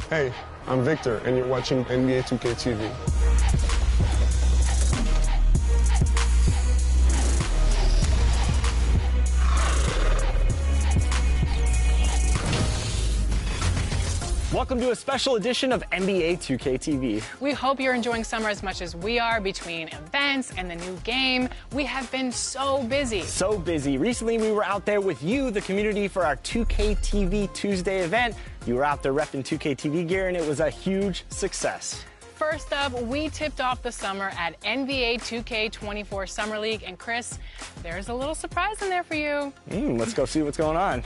Hey, I'm Victor, and you're watching NBA 2K TV. Welcome to a special edition of NBA 2K TV. We hope you're enjoying summer as much as we are. Between events and the new game, we have been so busy. So busy. Recently, we were out there with you, the community, for our 2K TV Tuesday event. You were out there repping 2K TV gear, and it was a huge success. First up, we tipped off the summer at NBA 2K24 Summer League. And Chris, there's a little surprise in there for you. Let's go see what's going on.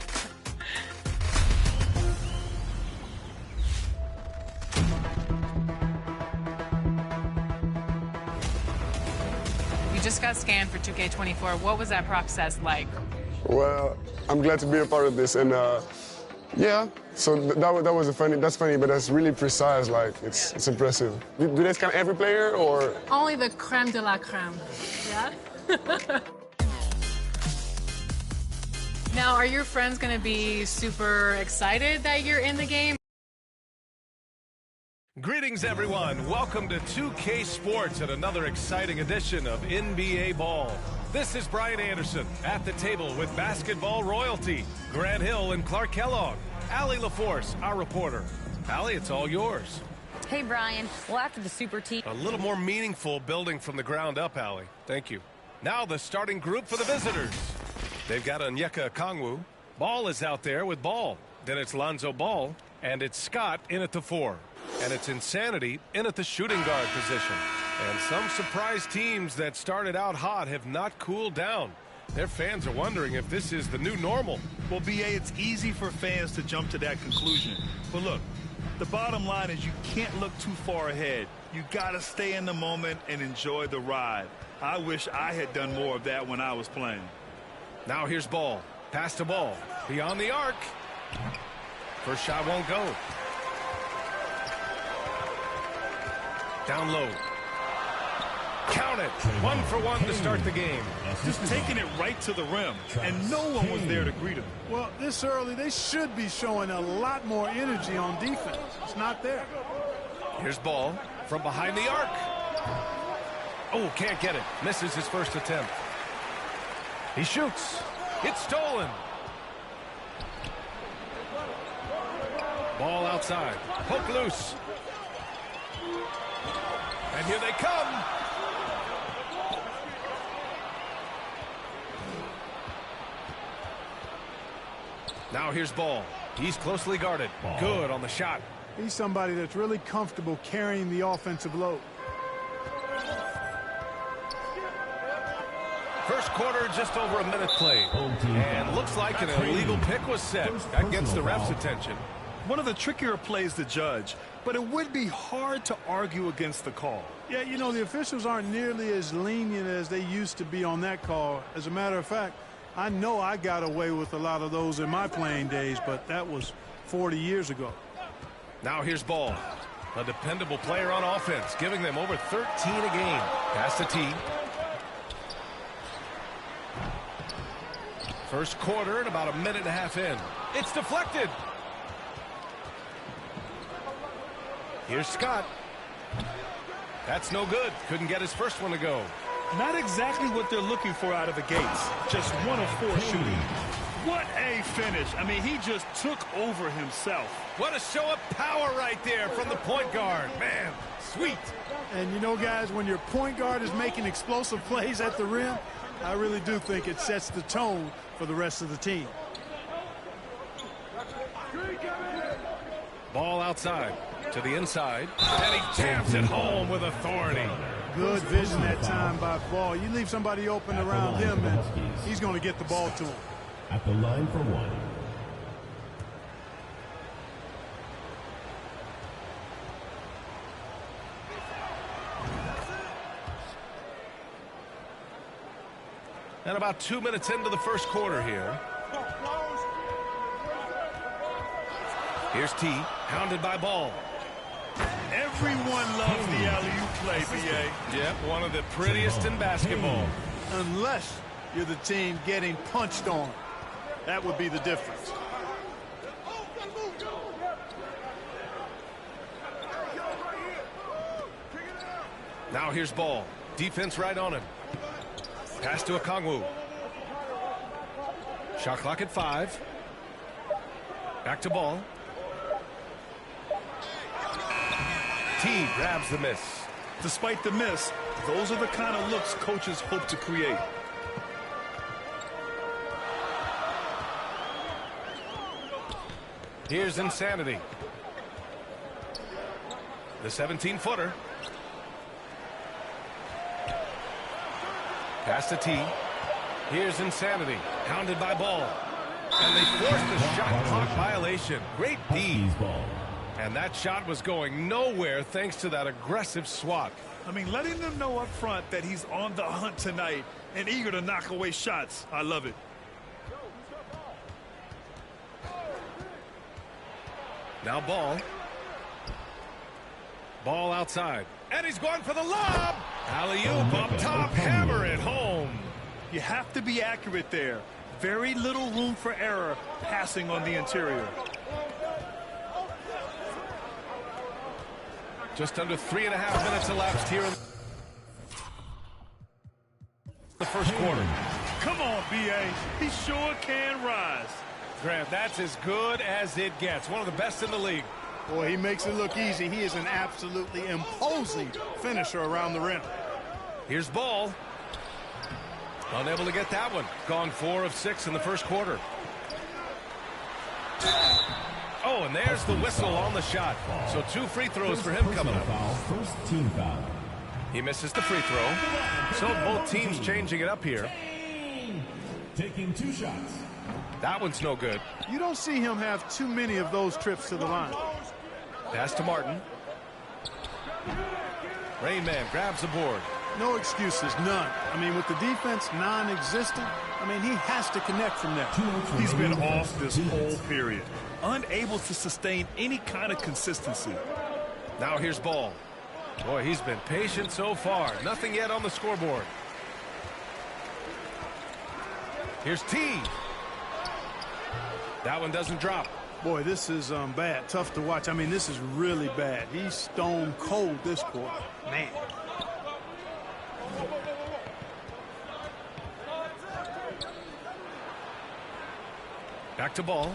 You just got scanned for 2K24. What was that process like? Well, I'm glad to be a part of this, and yeah. So that's funny, but that's really precise. Like it's impressive. Do they scan every player or? Only the creme de la creme. Yeah. Now, are your friends going to be super excited that you're in the game? Greetings, everyone. Welcome to 2K Sports and another exciting edition of NBA Ball. This is Brian Anderson at the table with basketball royalty, Grant Hill and Clark Kellogg. Allie LaForce, our reporter. Allie, it's all yours. Hey, Brian. Well, after the Super Team... A little more meaningful building from the ground up, Allie. Thank you. Now the starting group for the visitors. They've got Onyeka Okongwu. Ball is out there with Ball. Then it's Lonzo Ball, and it's Scott in at the 4. And it's Insanity in at the shooting guard position. And some surprise teams that started out hot have not cooled down. Their fans are wondering if this is the new normal. Well, B.A., it's easy for fans to jump to that conclusion. But look, the bottom line is you can't look too far ahead. You got to stay in the moment and enjoy the ride. I wish I had done more of that when I was playing. Now here's Ball. Pass to Ball. Beyond the arc. First shot won't go. Down low. Count it. 1 for 1 to start the game. Just taking it right to the rim, and no one was there to greet him. Well, this early, they should be showing a lot more energy on defense. It's not there. Here's Ball from behind the arc. Oh, can't get it. Misses his first attempt. He shoots. It's stolen. Ball outside. Hook loose. And here they come. Now here's Ball. He's closely guarded. Good on the shot. He's somebody that's really comfortable carrying the offensive load. First quarter, just over a minute played. And looks like an illegal pick was set. That gets the ref's attention. One of the trickier plays to judge, but it would be hard to argue against the call. Yeah, you know, the officials aren't nearly as lenient as they used to be on that call. As a matter of fact, I know I got away with a lot of those in my playing days, but that was 40 years ago. Now here's Ball. A dependable player on offense, giving them over 13 a game. Pass to T. First quarter and about a minute and a half in. It's deflected. Here's Scott. That's no good. Couldn't get his first one to go. Not exactly what they're looking for out of the gates. Just 1 of 4 shooting. What a finish. I mean, he just took over himself. What a show of power right there from the point guard. Man, sweet. And you know, guys, when your point guard is making explosive plays at the rim, I really do think it sets the tone for the rest of the team. Ball outside to the inside, and he jams it home with authority. Good vision that time by Ball. You leave somebody open around him, and he's going to get the ball to him. At the line for 1. And about 2 minutes into the first quarter here. Here's T, hounded by Ball. Everyone loves the alley-oop play, B.A. Yep, one of the prettiest in basketball. Unless you're the team getting punched on. That would be the difference. Now here's Ball. Defense right on him. Pass to Okongwu. Shot clock at 5. Back to Ball. T grabs the miss. Despite the miss, those are the kind of looks coaches hope to create. Here's Insanity. The 17-footer. Pass to T. Here's Insanity. Hounded by Ball. And they forced the shot clock violation. Great D. And that shot was going nowhere thanks to that aggressive swat. I mean, letting them know up front that he's on the hunt tonight and eager to knock away shots. I love it. Now Ball. Ball outside. And he's going for the lob. Alley-oop up top. Hammer it home. You have to be accurate there. Very little room for error passing on the interior. Just under 3.5 minutes elapsed here in the first quarter. Come on, B.A. He sure can rise. Grant, that's as good as it gets. One of the best in the league. Boy, he makes it look easy. He is an absolutely imposing finisher around the rim. Here's Ball. Unable to get that one. Gone 4 of 6 in the first quarter. Oh, and there's the whistle on the shot. So 2 free throws for him coming up. First team foul. He misses the free throw. So both teams changing it up here. Taking 2 shots. That one's no good. You don't see him have too many of those trips to the line. Pass to Martin. Rain Man grabs the board. No excuses, none. I mean, with the defense non-existent, I mean, he has to connect from there. He's been off this whole period. Unable to sustain any kind of consistency. Now here's Ball. Boy, he's been patient so far. Nothing yet on the scoreboard. Here's T. That one doesn't drop. Boy, this is bad. Tough to watch. I mean, this is really bad. He's stone cold this quarter. Man. Back to Ball.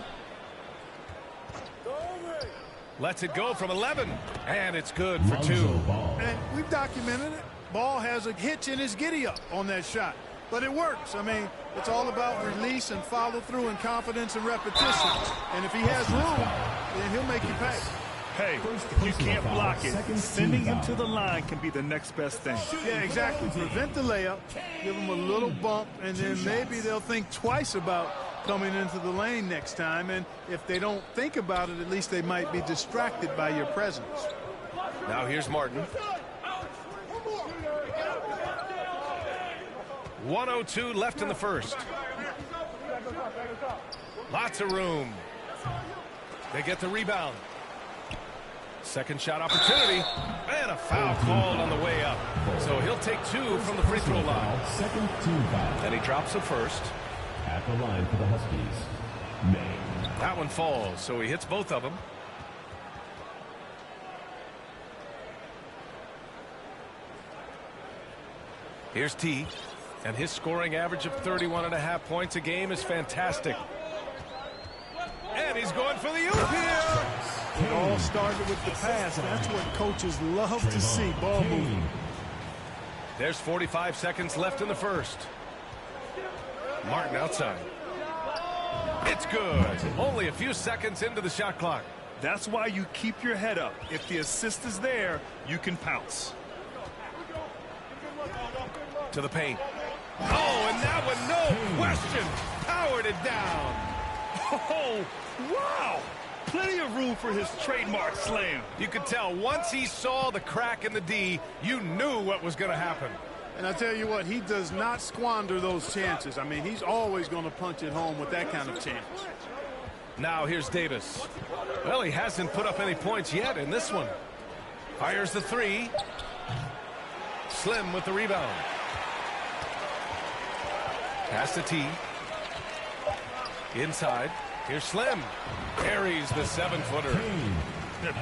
Lets it go from 11. And it's good for 2. And we've documented it. Ball has a hitch in his giddy-up on that shot. But it works. I mean, it's all about release and follow through and confidence and repetition. And if he has room, then he'll make you pay. Hey, if you can't block it, sending him to the line can be the next best thing. Yeah, exactly. Prevent the layup, give him a little bump, and then maybe they'll think twice about coming into the lane next time. And if they don't think about it, at least they might be distracted by your presence. Now here's Martin. 1:02 left in the first. Lots of room. They get the rebound. Second shot opportunity. And a foul called on the way up. So he'll take 2 from the free throw line. Second team foul. And he drops the first. At the line for the Huskies, May. That one falls, so he hits both of them. Here's T. And his scoring average of 31.5 points a game is fantastic. And he's going for the oop here. It all started with the pass. That's what coaches love to see. Ball moving. There's 45 seconds left in the first. Martin outside. It's good. Only a few seconds into the shot clock. That's why you keep your head up. If the assist is there, you can pounce. To the paint. Oh, and that one, no question, powered it down. Oh, wow. Plenty of room for his trademark slam. You could tell once he saw the crack in the D, you knew what was going to happen. And I tell you what, he does not squander those chances. I mean, he's always going to punch it home with that kind of chance. Now here's Davis. Well, he hasn't put up any points yet in this one. Fires the 3. Slim with the rebound. Pass to T. Inside. Here's Slim. Carries the 7-footer.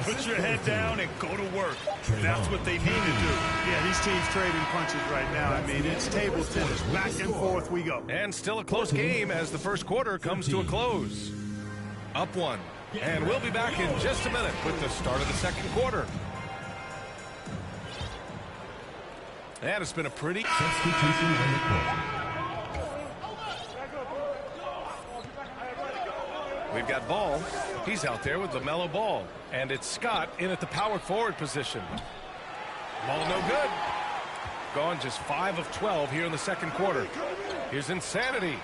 Put your head down and go to work. That's what they need to do. Yeah, these teams trading punches right now. I mean, it's table tennis. Back and forth we go. And still a close game as the first quarter comes to a close. Up one. And we'll be back in just a minute with the start of the second quarter. And it's been a pretty... We've got Ball. He's out there with LaMelo Ball. And it's Scott in at the power forward position. Ball no good. Gone just 5 of 12 here in the second quarter. Here's Insanity.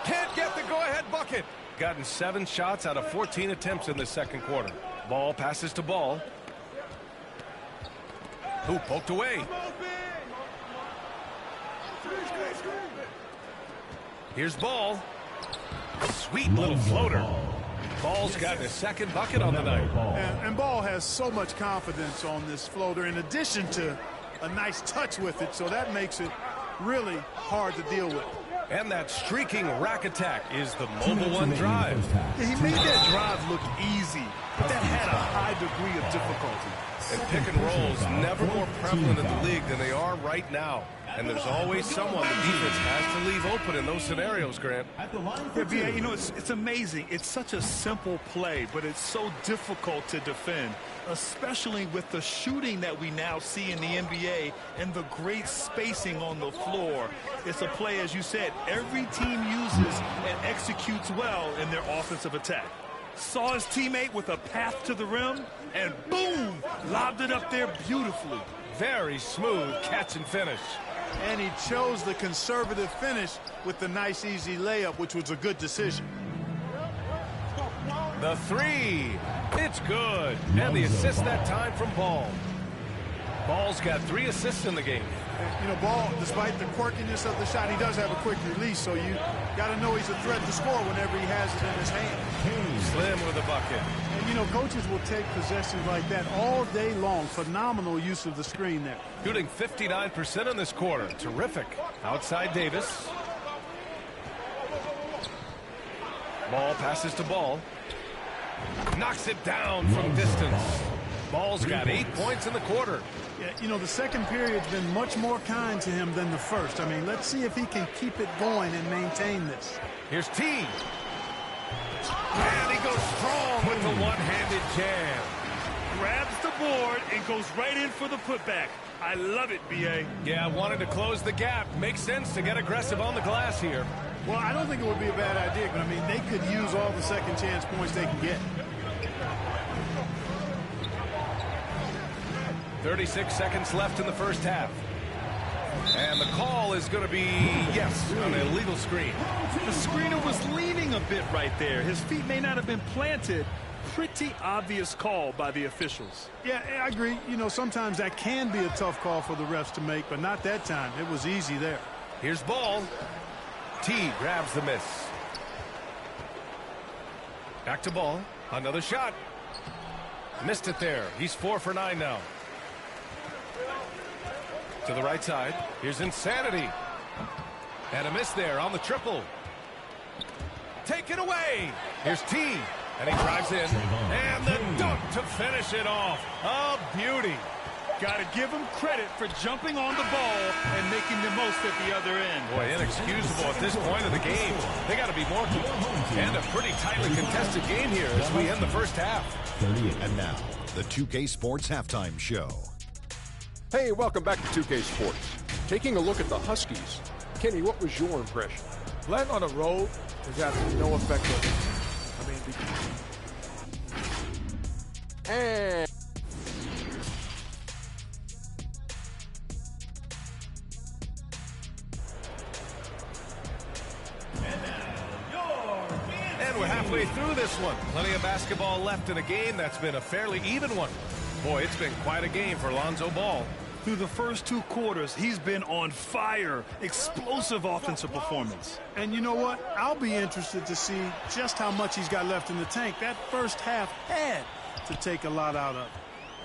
Can't get the go-ahead bucket. Gotten 7 shots out of 14 attempts in the second quarter. Ball passes to Ball. Who poked away. Here's Ball. Sweet little floater. Ball's gotten his second bucket on the night. And Ball has so much confidence on this floater in addition to a nice touch with it, so that makes it really hard to deal with. And that streaking rack attack is the Mobile One drive. Yeah, he made that drive look easy, but that had a high degree of difficulty. And pick and rolls never more prevalent in the league than they are right now. And there's always someone the defense has to leave open in those scenarios, Grant. Yeah, you know, it's amazing. It's such a simple play, but it's so difficult to defend, especially with the shooting that we now see in the NBA and the great spacing on the floor. It's a play, as you said, every team uses and executes well in their offensive attack. Saw his teammate with a path to the rim, and boom, lobbed it up there beautifully. Very smooth catch and finish. And he chose the conservative finish with the nice, easy layup, which was a good decision. The three. It's good. And the assist that time from Ball. Ball's got 3 assists in the game. You know, Ball, despite the quirkiness of the shot, he does have a quick release, so you got to know he's a threat to score whenever he has it in his hand. Slim with a bucket. And, you know, coaches will take possessions like that all day long. Phenomenal use of the screen there. Shooting 59% in this quarter. Terrific. Outside Davis. Ball passes to Ball. Knocks it down from distance. Ball's got 8 points in the quarter. Yeah, you know, the second period's been much more kind to him than the first. I mean, let's see if he can keep it going and maintain this. Here's T. And he goes strong with the one-handed jam. Grabs the board and goes right in for the putback. I love it, B.A. Yeah, wanted to close the gap. Makes sense to get aggressive on the glass here. Well, I don't think it would be a bad idea, but, I mean, they could use all the second chance points they can get. 36 seconds left in the first half. And the call is going to be, yes, an illegal screen. The screener was leaning a bit right there. His feet may not have been planted. Pretty obvious call by the officials. Yeah, I agree. You know, sometimes that can be a tough call for the refs to make, but not that time. It was easy there. Here's Ball. T grabs the miss. Back to Ball. Another shot. Missed it there. He's 4 for 9 now. To the right side. Here's Insanity. And a miss there on the triple. Take it away. Here's T. And he drives in. And the dunk to finish it off. A beauty. Got to give him credit for jumping on the ball and making the most at the other end. Boy, inexcusable at this point of the game. They got to be more. And a pretty tightly contested game here as we end the first half. And now, the 2K Sports Halftime Show. Hey, welcome back to 2K Sports. Taking a look at the Huskies. Kenny, what was your impression? Playing on the road has absolutely no effect on it. I mean, And we're halfway through this one. Plenty of basketball left in a game that's been a fairly even one. Boy, it's been quite a game for Lonzo Ball. Through the first 2 quarters, he's been on fire. Explosive offensive performance. And you know what? I'll be interested to see just how much he's got left in the tank. That first half had to take a lot out of.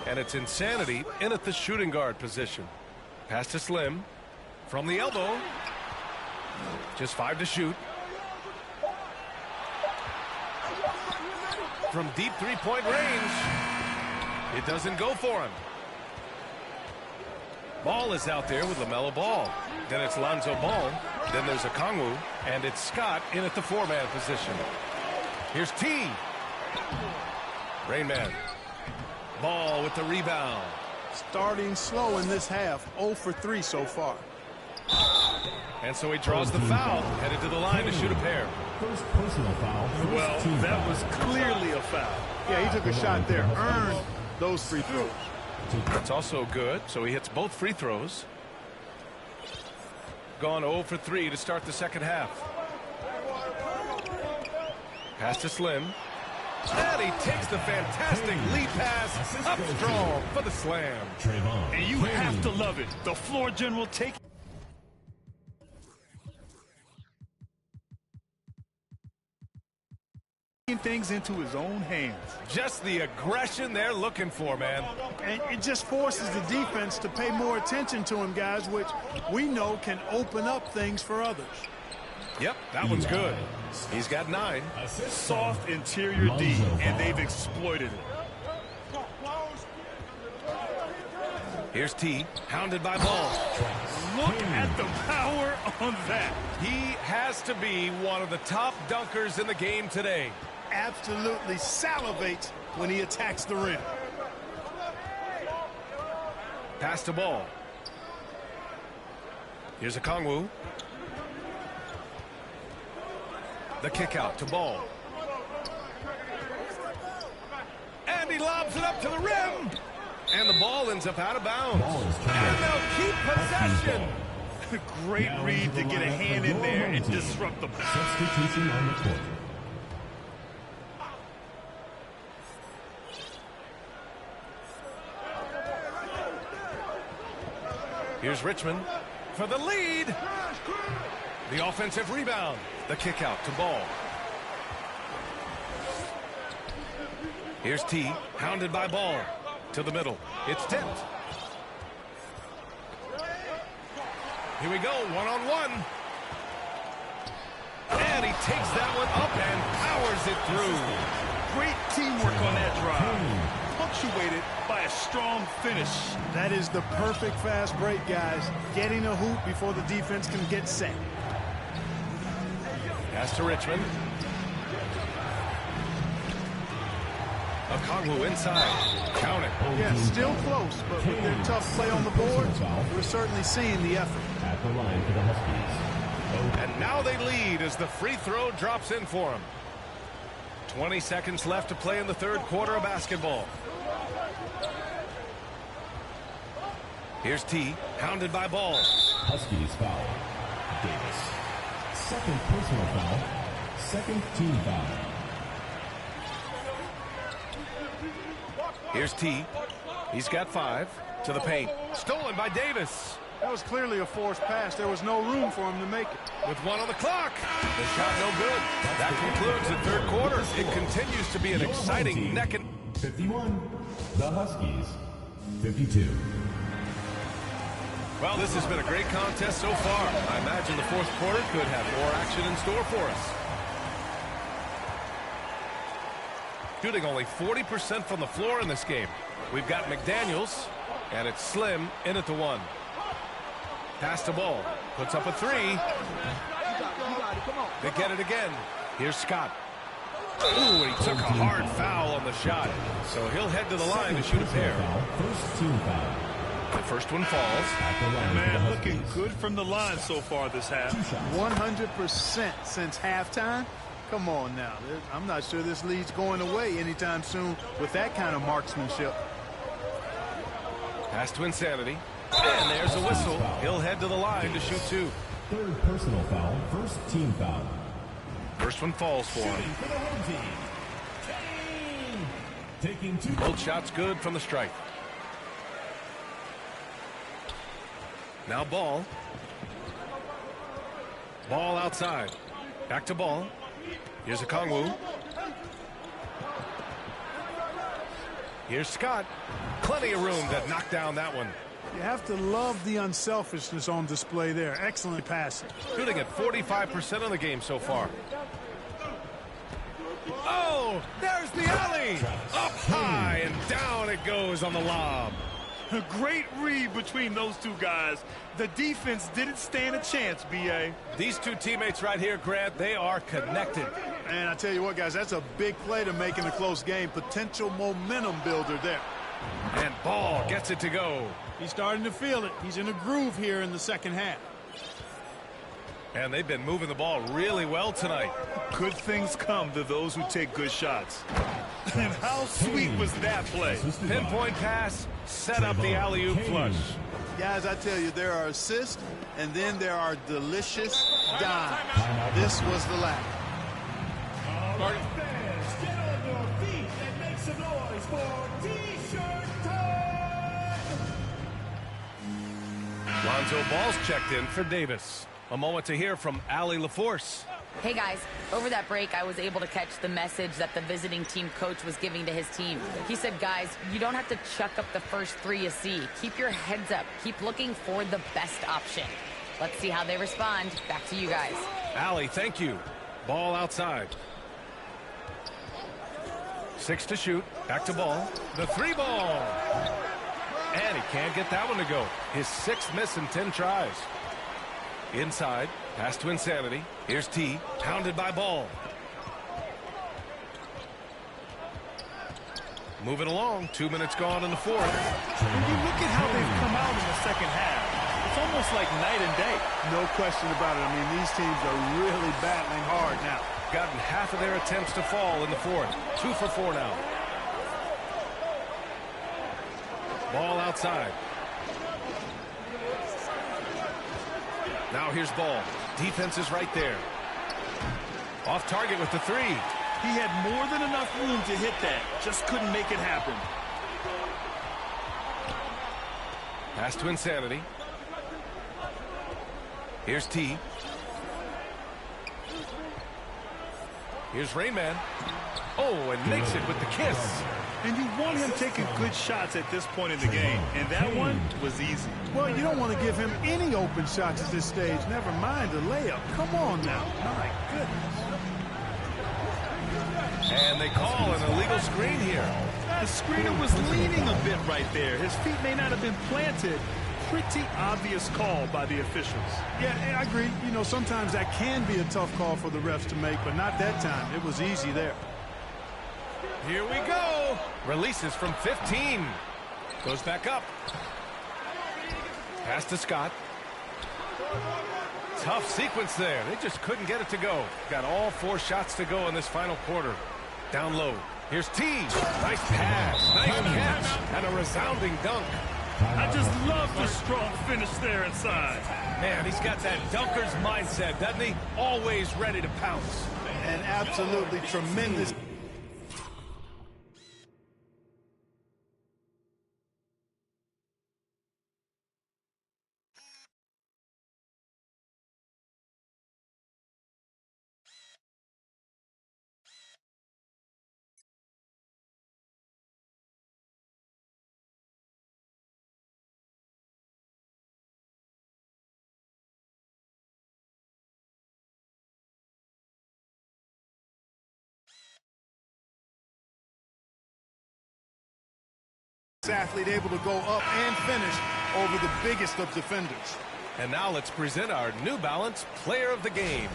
And it's Insanity in at the shooting guard position. Pass to Slim. From the elbow. Just 5 to shoot. from deep three-point range. It doesn't go for him. Ball is out there with LaMelo Ball. Then it's Lonzo Ball. Then there's Okongwu. And it's Scott in at the four-man position. Here's T. Rain Man. Ball with the rebound. Starting slow in this half. 0 for 3 so far. And so he draws the foul. Headed to the line to shoot a pair. First personal foul. Well, that was clearly a foul. Yeah, he took a shot there. Earned those free throws. That's also good. So he hits both free throws. Gone 0 for 3 to start the second half. Pass to Slim. And he takes the fantastic lead pass up strong for the slam. And you have to love it. The floor general taking things into his own hands. Just the aggression they're looking for, man. And it just forces the defense to pay more attention to him, guys, which we know can open up things for others. Yep, that one's good. He's got 9. Soft interior D, and they've exploited it. Here's T, hounded by Ball. Look at the power on that. He has to be one of the top dunkers in the game today. Absolutely salivates when he attacks the rim. Pass to Ball. Here's Okongwu. The kick out to Ball. And he lobs it up to the rim. And the ball ends up out of bounds. And they'll keep possession. Great read to get a hand in there and disrupt the substitution on the court. Here's Richmond for the lead. The offensive rebound. The kick out to Ball. Here's T, hounded by Ball. To the middle. It's tipped. Here we go, one-on-one. And he takes that one up and powers it through. Great teamwork on that drive. Punctuated by a strong finish. That is the perfect fast break, guys. Getting a hoop before the defense can get set. Pass to Richmond. Okongwu inside. Count it. Yeah, still close, but with their tough play on the board, we're certainly seeing the effort. At the line for the Huskies. And now they lead as the free throw drops in for them. 20 seconds left to play in the third quarter of basketball. Here's T, hounded by Ball. Huskies foul. Davis. Second personal foul. Second team foul. Here's T. He's got 5 to the paint. Stolen by Davis. That was clearly a forced pass. There was no room for him to make it. With 1 on the clock. The shot no good. That concludes the third quarter. It continues to be an exciting neck and 51. The Huskies. 52. Well, this has been a great contest so far. I imagine the fourth quarter could have more action in store for us. Shooting only 40% from the floor in this game. We've got McDaniels, and it's Slim in at the 1. Pass to Ball. Puts up a 3. They get it again. Here's Scott. Ooh, he took a hard foul on the shot. So he'll head to the line to shoot a pair. First team foul. The first one falls. Man, looking good from the line so far this half. 100% since halftime. Come on now. I'm not sure this lead's going away anytime soon with that kind of marksmanship. Pass to Insanity. And there's a whistle. He'll head to the line to shoot 2. Third personal foul. First team foul. First one falls for him. Taking 2. Both shots good from the strike. Now Ball. Ball outside. Back to Ball. Here's Okongwu. Here's Scott. Plenty of room to knock down that one. You have to love the unselfishness on display there. Excellent passing. Shooting at 45% of the game so far. Oh, there's the alley. Up high and down it goes on the lob. A great read between those two guys. The defense didn't stand a chance, B.A. These two teammates right here, Grant, they are connected. And I tell you what, guys, that's a big play to make in a close game. Potential momentum builder there. And Ball gets it to go. He's starting to feel it. He's in a groove here in the second half. And they've been moving the ball really well tonight. Good things come to those who take good shots. And how sweet was that play? Pinpoint pass, set up the alley-oop flush. Guys, I tell you, there are assists, and then there are delicious dimes. This was the lack. Fans, get on your feet and make some noise for T-shirt time! Lonzo Ball's checked in for Davis. A moment to hear from Allie LaForce. Hey guys, over that break I was able to catch the message that the visiting team coach was giving to his team. He said, guys, you don't have to chuck up the first three you see. Keep your heads up. Keep looking for the best option. Let's see how they respond. Back to you guys. Allie, thank you. Ball outside. 6 to shoot. Back to Ball. The 3-ball. And he can't get that one to go. His 6th miss in 10 tries. Inside, pass to Insanity. Here's T, pounded by Ball. Moving along, 2 minutes gone in the fourth. When you look at how they've come out in the second half, it's almost like night and day. No question about it. I mean, these teams are really battling hard now. Gotten half of their attempts to fall in the fourth. 2 for 4 now. Ball outside. Now here's Ball. Defense is right there. Off target with the 3. He had more than enough room to hit that. Just couldn't make it happen. Pass to Insanity. Here's T. Here's Rainman. Oh, and makes it with the kiss. And you want him taking good shots at this point in the game. And that one was easy. Well, you don't want to give him any open shots at this stage. Never mind a layup. Come on now. My goodness. And they call an illegal screen here. The screener was leaning a bit right there. His feet may not have been planted. Pretty obvious call by the officials. Yeah, I agree. You know, sometimes that can be a tough call for the refs to make, but not that time. It was easy there. Here we go. Releases from 15. Goes back up. Pass to Scott. Tough sequence there. They just couldn't get it to go. Got all 4 shots to go in this final quarter. Down low. Here's T. Nice pass. Nice catch. And a resounding dunk. I just love the strong finish there inside. Man, he's got that dunker's mindset, doesn't he? Always ready to pounce. And absolutely tremendous. Athlete able to go up and finish over the biggest of defenders. And now let's present our New Balance Player of the Game.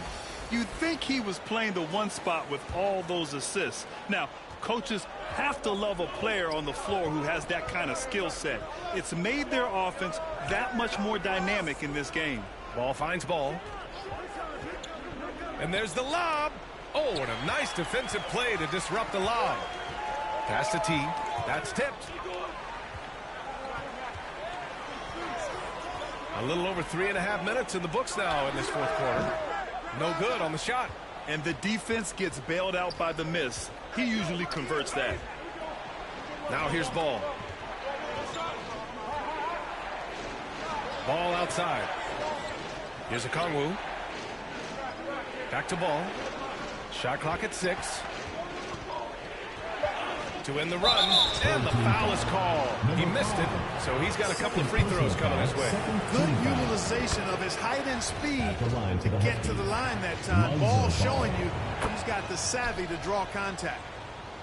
You'd think he was playing the one spot with all those assists. Now, coaches have to love a player on the floor who has that kind of skill set. It's made their offense that much more dynamic in this game. Ball finds Ball. And there's the lob. Oh, and a nice defensive play to disrupt the lob. Pass to T. That's tipped. A little over 3.5 minutes in the books now in this fourth quarter. No good on the shot. And the defense gets bailed out by the miss. He usually converts that. Now here's Ball. Ball outside. Here's Okongwu. Back to Ball. Shot clock at 6. to end the run, and the foul is called. He missed it, so he's got a couple of free throws coming his way. Good utilization of his height and speed to get to the line that time. Ball showing you he's got the savvy to draw contact.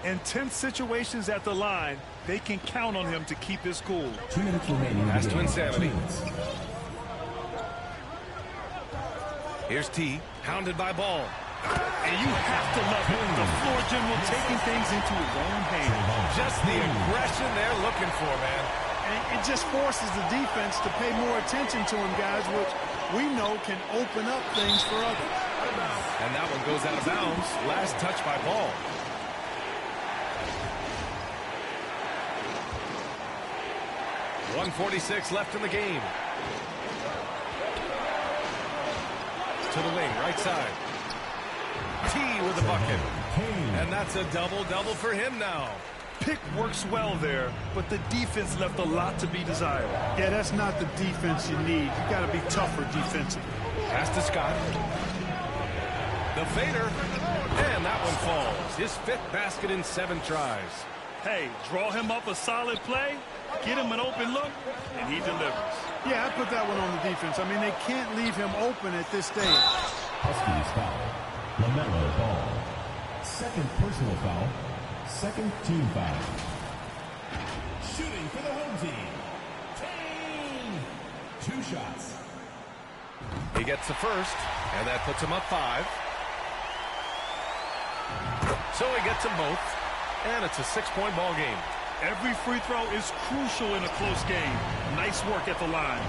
In tense situations at the line, they can count on him to keep his cool. 2 minutes remaining. Pass to Insanity. Here's T, hounded by Ball. And you have to love it. The floor general taking things into his own hands. Just the aggression they're looking for, man. And it just forces the defense to pay more attention to him, guys, which we know can open up things for others. And that one goes out of bounds. Last touch by Ball. .146 left in the game. To the wing, right side. T with the bucket. And that's a double-double for him now. Pick works well there, but the defense left a lot to be desired. Yeah, that's not the defense you need. You got to be tougher defensively. Pass to Scott. The fader. And that one falls. His 5th basket in 7 tries. Hey, draw him up a solid play, get him an open look, and he delivers. Yeah, I put that one on the defense. I mean, they can't leave him open at this stage. Huskies foul. LaMelo Ball. 2nd personal foul. 2nd team foul. Shooting for the home team. Kane. 2 shots. He gets the first, and that puts him up 5. So he gets them both, and it's a 6-point ball game. Every free throw is crucial in a close game. Nice work at the line.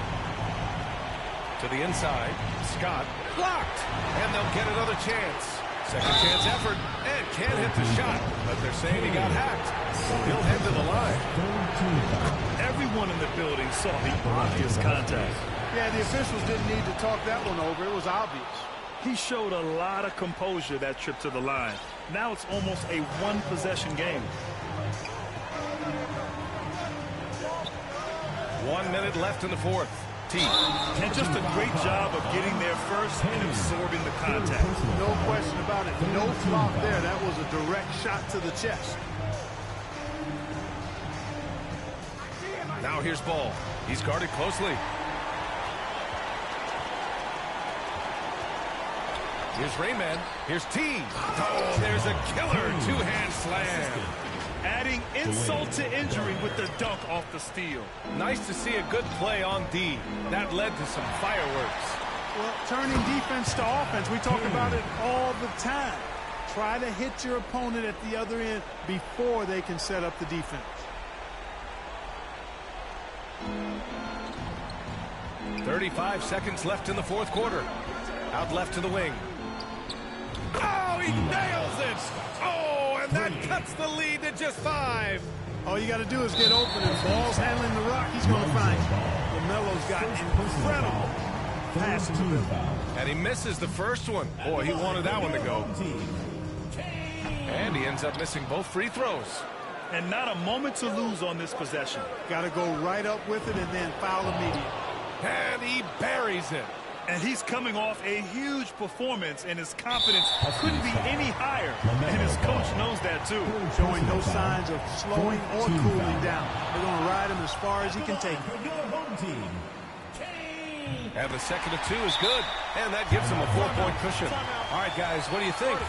To the inside, Scott blocked, and they'll get another chance. Second chance effort, and can't hit the shot, but they're saying he got hacked. He'll head to the line. Everyone in the building saw the obvious contact. Yeah, the officials didn't need to talk that one over. It was obvious. He showed a lot of composure that trip to the line. Now it's almost a one-possession game. 1 minute left in the 4th. T. And just a great job of getting there first and absorbing the contact. No question about it. No flop there. That was a direct shot to the chest. Now here's Ball. He's guarded closely. Here's Rayman. Here's T. Oh, there's a killer 2-hand slam. Adding insult to injury with the dunk off the steal. Nice to see a good play on D. That led to some fireworks. Well, turning defense to offense, we talk about it all the time. Try to hit your opponent at the other end before they can set up the defense. 35 seconds left in the 4th quarter. Out left to the wing. Oh, he nails it! Oh, and that cuts the lead to just 5. All you got to do is get open, and Ball's handling the rock. He's going to find you. LaMelo's got incredible pass to him. And he misses the first one. Boy, he wanted that one to go. And he ends up missing both free throws. And not a moment to lose on this possession. Got to go right up with it and then foul immediately. And he buries it. And he's coming off a huge performance, and his confidence couldn't be any higher. And his coach knows that, too. Showing no signs of slowing or cooling down. They're going to ride him as far as he can take him. And the second of 2 is good. And that gives him a 4-point cushion. All right, guys, what do you think?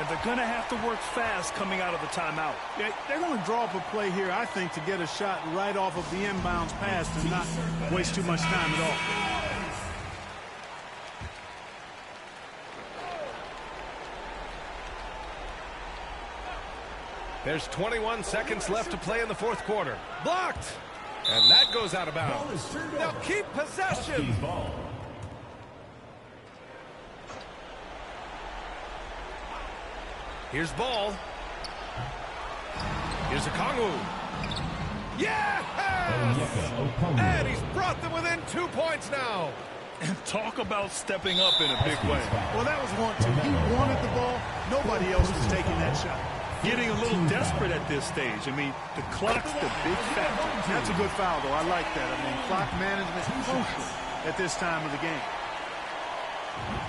And they're going to have to work fast coming out of the timeout. Yeah, they're going to draw up a play here, I think, to get a shot right off of the inbounds pass and not waste too much time at all. There's 21 seconds left to play in the 4th quarter. Blocked! And that goes out of bounds. They'll keep possession. Here's Ball. Here's Okongwu. Yes! And he's brought them within 2 points now. And talk about stepping up in a big way. Well, that was 1-2. He wanted the ball. Nobody else was taking that shot. Getting a little desperate at this stage. I mean, the clock's the big factor. That's a good foul, though. I like that. I mean, clock management is crucial at this time of the game.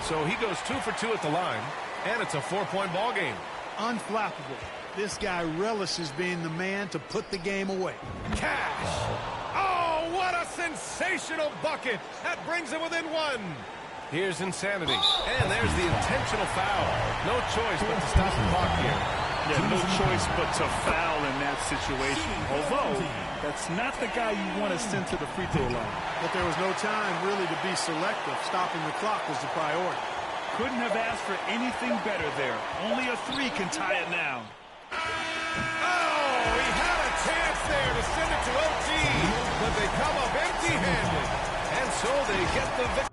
So he goes 2 for 2 at the line, and it's a 4-point ball game. Unflappable. This guy relishes being the man to put the game away. Cash. Oh, what a sensational bucket. That brings him within one. Here's insanity. And there's the intentional foul. No choice but to stop the clock here. Yeah, no choice but to foul in that situation. Although, that's not the guy you want to send to the free throw line. But there was no time really to be selective. Stopping the clock was the priority. Couldn't have asked for anything better there. Only a three can tie it now. Oh, he had a chance there to send it to OT, but they come up empty-handed. And so they get the victory.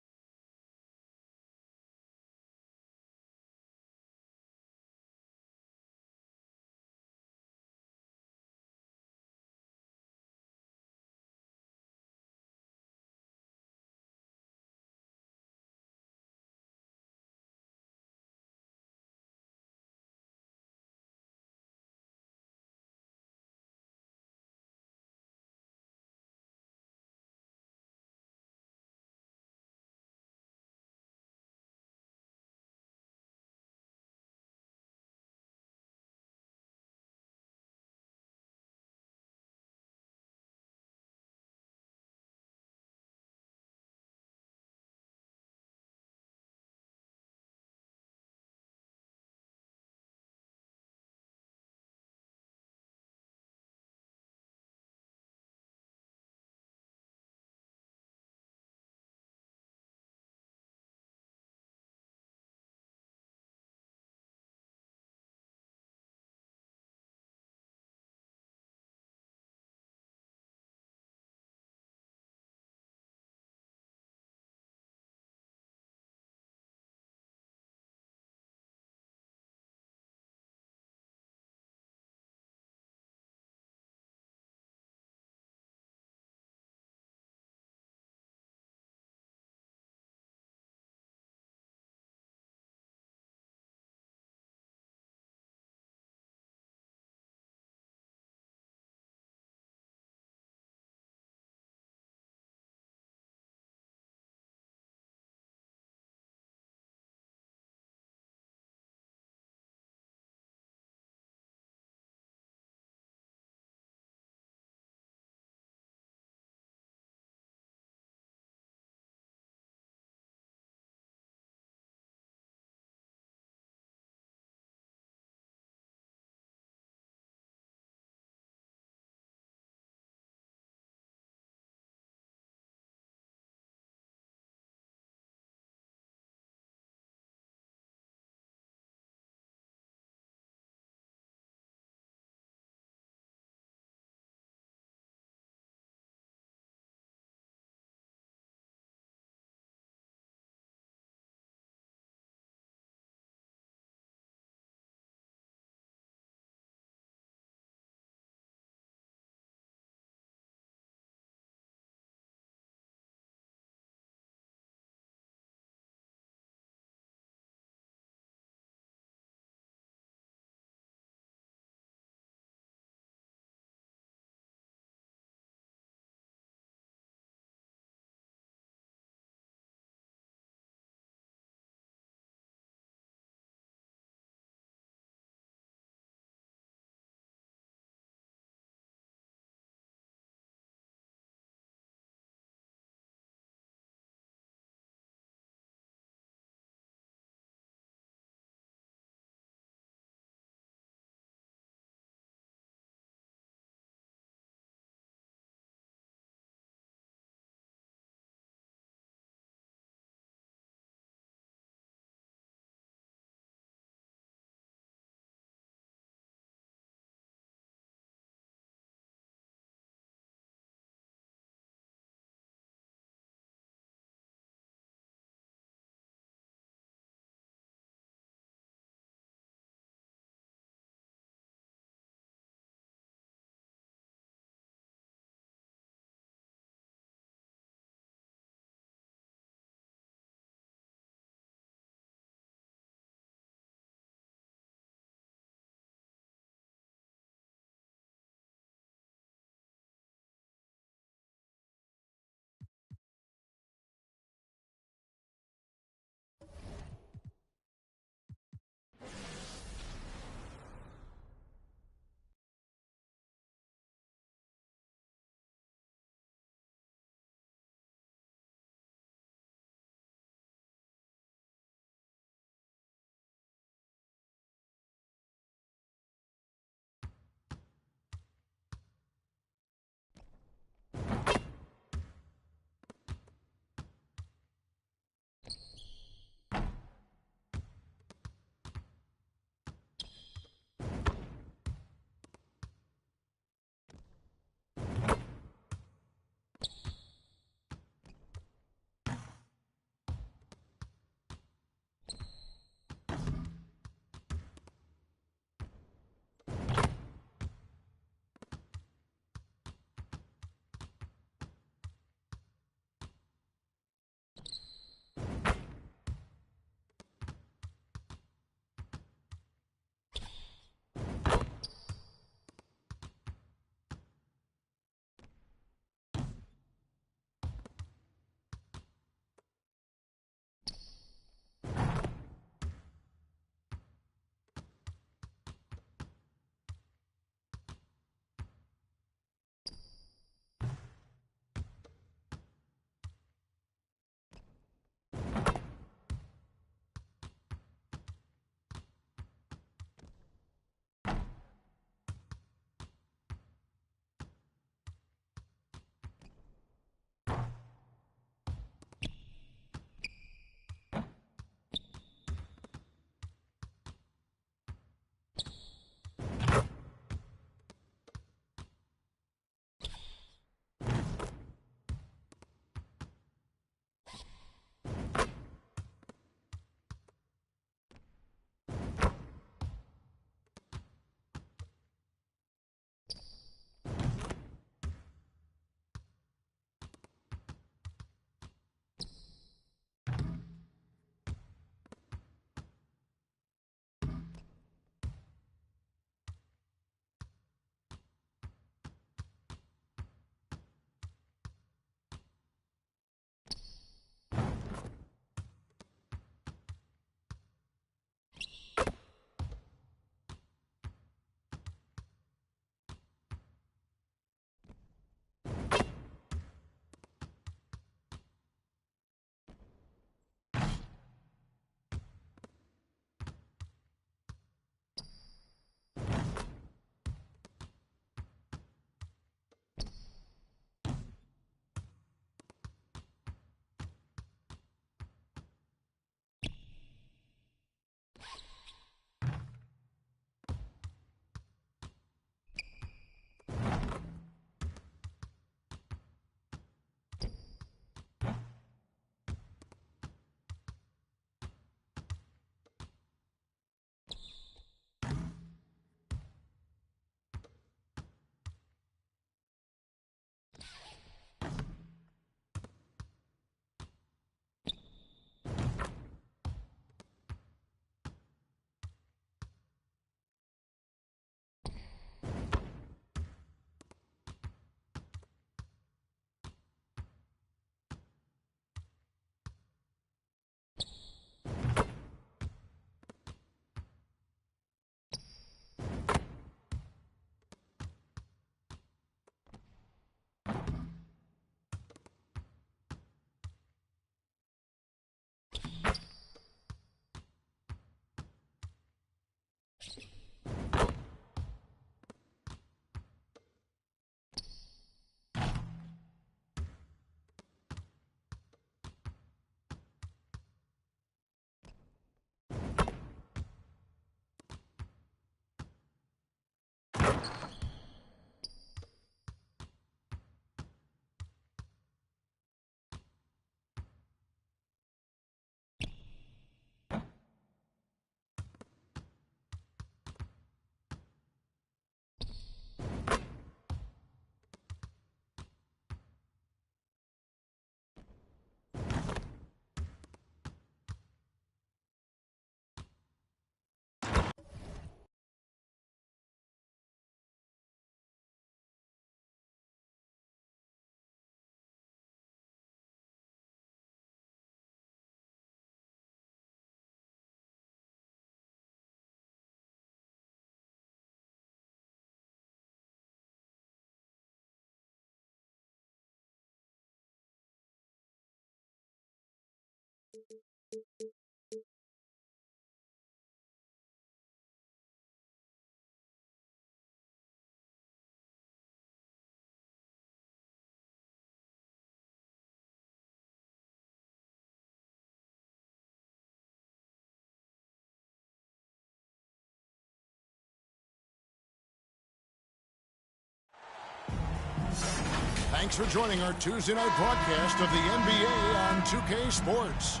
Thanks for joining our Tuesday night broadcast of the NBA on 2K Sports.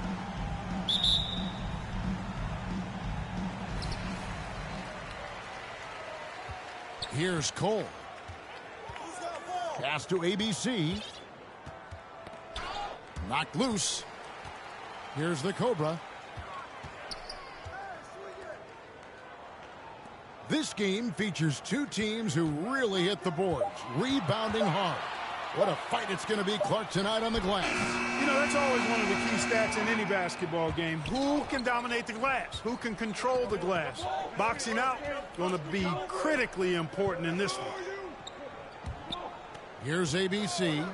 Here's Cole. Pass to ABC. Knocked loose. Here's the Cobra. This game features two teams who really hit the boards, rebounding hard. What a fight it's going to be, Clark, tonight on the glass. You know, that's always one of the key stats in any basketball game. Who can dominate the glass? Who can control the glass? Boxing out, going to be critically important in this one. Here's ABC.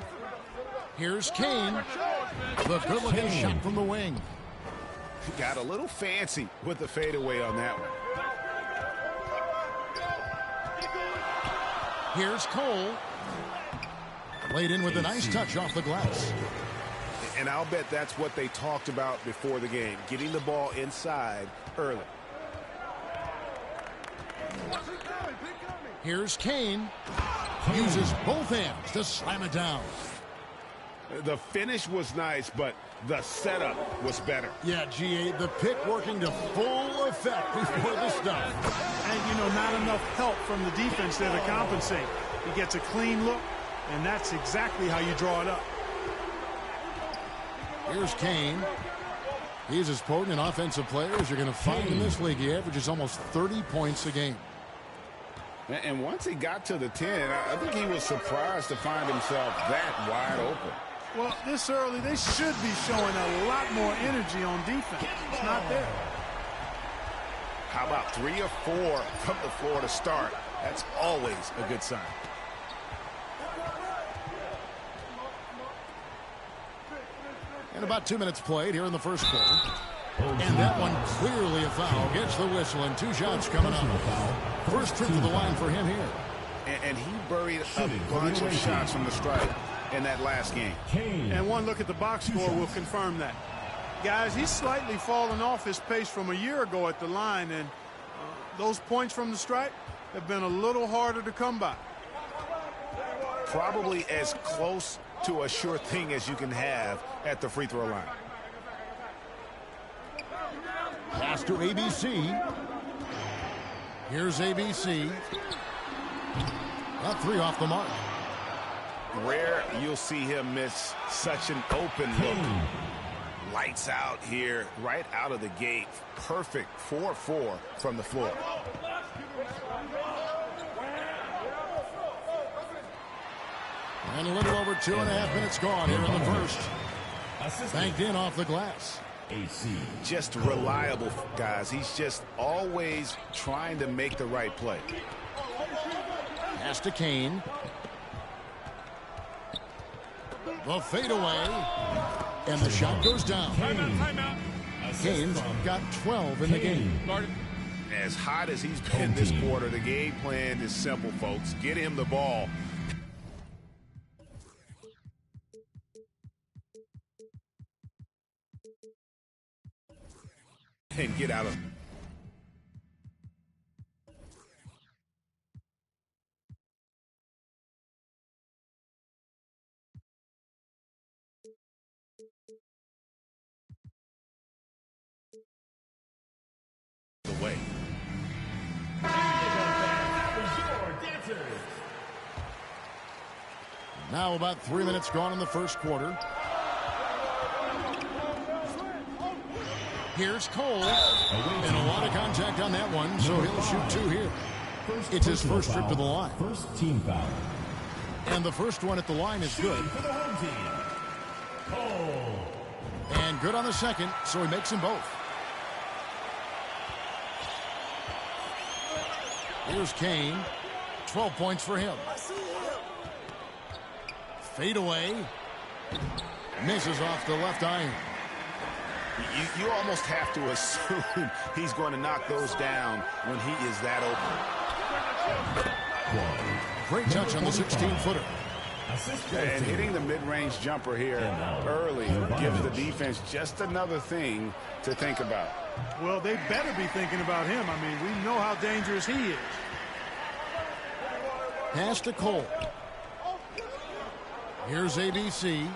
Here's Kane. The good-looking shot from the wing. Got a little fancy with the fadeaway on that one. Here's Cole. Laid in with a nice touch off the glass. And I'll bet that's what they talked about before the game, getting the ball inside early. Here's Kane. Uses both hands to slam it down. The finish was nice, but the setup was better. Yeah, GA, the pick working to full effect before the stop. And, you know, not enough help from the defense there to compensate. He gets a clean look, and that's exactly how you draw it up. Here's Kane. He's as potent an offensive player as you're going to find in this league. He averages almost 30 points a game. And once he got to the 10, I think he was surprised to find himself that wide open. Well, this early, they should be showing a lot more energy on defense. It's not there. How about 3 or 4 from the floor to start? That's always a good sign. And about 2 minutes played here in the first quarter. And that one clearly a foul. Gets the whistle and 2 shots coming up. First trip to the line for him here. And he buried a bunch of shots from the stripe in that last game. And one look at the box score will confirm that. Guys, he's slightly fallen off his pace from a year ago at the line, and those points from the stripe have been a little harder to come by. Probably as close to a sure thing as you can have at the free throw line. Pass to ABC. Here's ABC. Got 3 off the mark. Rare you'll see him miss such an open look. Lights out here right out of the gate. Perfect 4-4 from the floor. And a little over 2.5 minutes gone here in the first. Banked in off the glass. Just reliable, guys. He's just always trying to make the right play. Pass to Kane. The fadeaway. And the shot goes down. Kane's got 12 in the game. As hot as he's been this quarter, the game plan is simple, folks. Get him the ball. And get out of Now about 3 minutes gone in the first quarter. Here's Cole. And a lot of contact on that one, so he'll shoot 2 here. It's his first trip to the line. First team foul. And the first one at the line is good. And good on the second, so he makes them both. Here's Kane. 12 points for him. Fade away. Misses off the left iron. You almost have to assume he's going to knock those down when he is that open. Great touch on the 16-footer. And hitting the mid-range jumper here early gives the defense just another thing to think about. Well, they better be thinking about him. I mean, we know how dangerous he is. Pass to Cole. Here's ABC.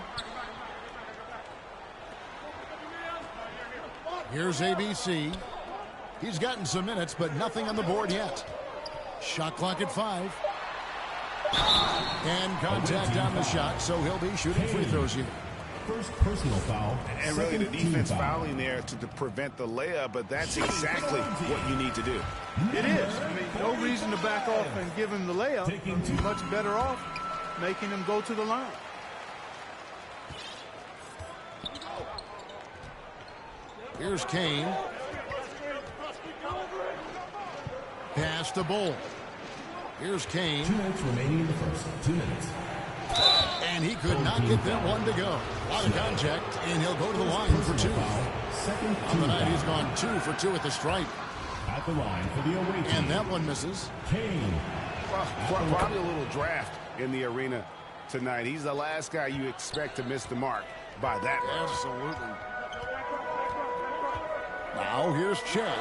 Here's ABC. He's gotten some minutes, but nothing on the board yet. Shot clock at 5. And contact on the shot, so he'll be shooting free throws here. First personal foul. And really the defense fouling there to prevent the layup, but that's exactly what you need to do. It is. I mean, no reason to back off and give him the layup. He's much better off making him go to the line. Here's Kane. Pass to Bull. Here's Kane. 2 minutes remaining in the first. 2 minutes. And he could not get that one to go. A lot of contact, and he'll go to the line for 2. On the night, he's gone 2 for 2 at the stripe. At the line for the away team. And that one misses. Kane. Probably a little draft in the arena tonight. He's the last guy you expect to miss the mark by that much. Absolutely. Now here's Che.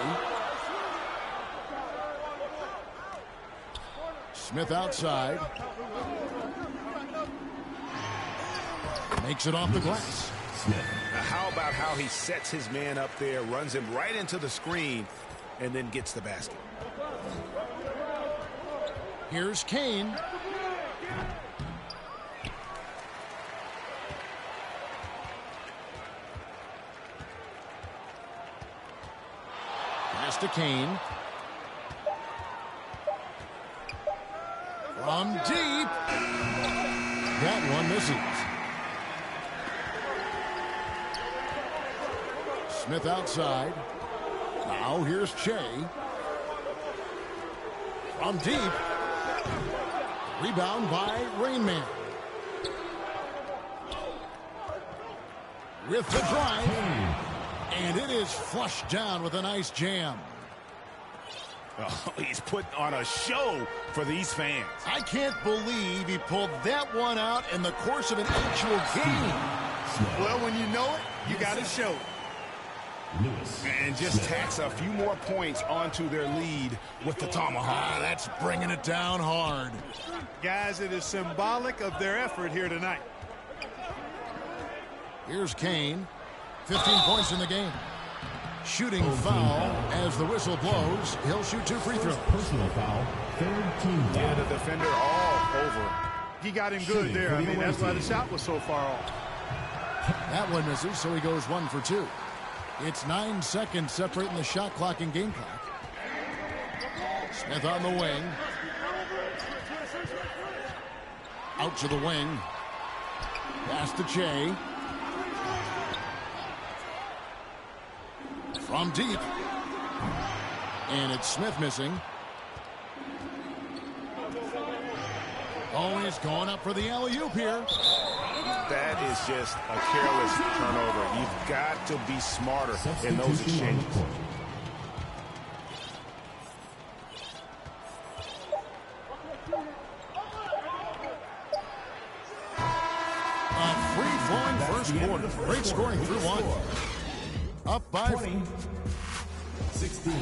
Smith outside. Makes it off the glass. Smith. Now how about how he sets his man up there, runs him right into the screen, and then gets the basket. Here's Kane. Pass to Kane. From deep. That one misses. Smith outside. Now here's Che. From deep. Rebound by Rainman. With the drive. And it is flushed down with a nice jam. Oh, he's putting on a show for these fans. I can't believe he pulled that one out in the course of an actual game. Well, when you know it, you got to show it. And just tacks a few more points onto their lead with the tomahawk. That's bringing it down hard. Guys, it is symbolic of their effort here tonight. Here's Kane. 15 points in the game. Shooting foul as the whistle blows. He'll shoot 2 free throws. Personal foul. Third team foul. Yeah, the defender all over him. He got him good there. I mean, that's why the shot was so far off. That one misses, so he goes 1 for 2. It's 9 seconds separating the shot clock and game clock. Smith on the wing. Out to the wing. Pass to Che. From deep. And it's Smith missing. Oh, he's going up for the alley-oop here. That is just a careless turnover. You've got to be smarter in those exchanges. A free-flowing first quarter. Great scoring through 1. Up by 16.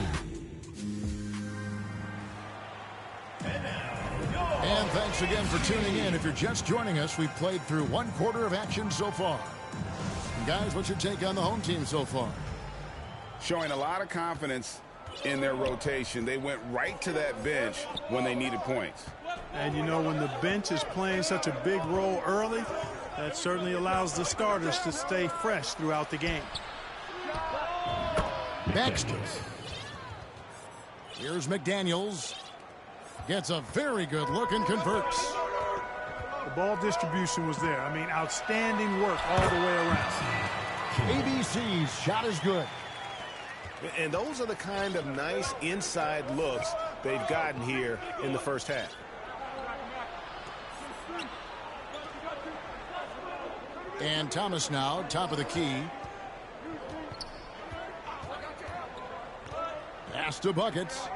And thanks again for tuning in. If you're just joining us, we've played through 1 quarter of action so far. And guys, what's your take on the home team so far? Showing a lot of confidence in their rotation. They went right to that bench when they needed points. And, you know, when the bench is playing such a big role early, that certainly allows the starters to stay fresh throughout the game. Baxter. Here's McDaniels. Gets a very good look and converts. The ball distribution was there. I mean, outstanding work all the way around. ABC's shot is good. And those are the kind of nice inside looks they've gotten here in the first half. And Thomas now, top of the key. Pass to Buckets.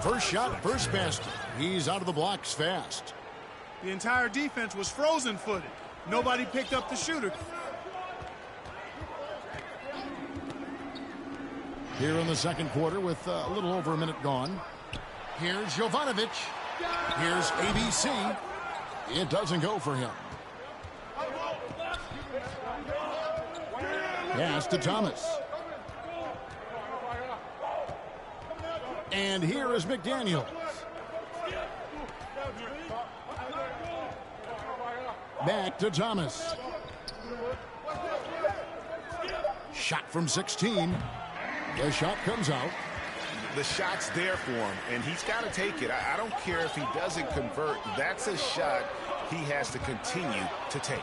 First shot, first basket. He's out of the blocks fast. The entire defense was frozen-footed. Nobody picked up the shooter. Here in the second quarter with a little over a minute gone. Here's Jovanovic. Here's ABC. It doesn't go for him. Pass to Thomas. And here is McDaniels. Back to Thomas. Shot from 16. The shot comes out. The shot's there for him, and he's got to take it. I don't care if he doesn't convert. That's a shot he has to continue to take.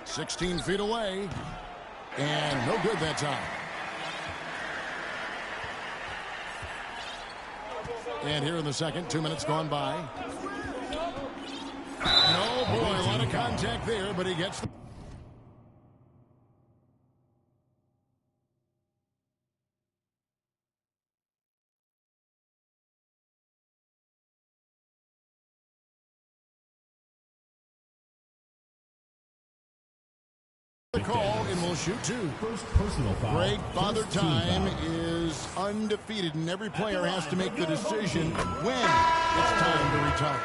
16 feet away. And no good that time. And here in the second, 2 minutes gone by. Oh, boy, a lot of contact there, but he gets the... call and will shoot two. Greg, Father Time is undefeated, and every player has to make the decision when it's time to retire.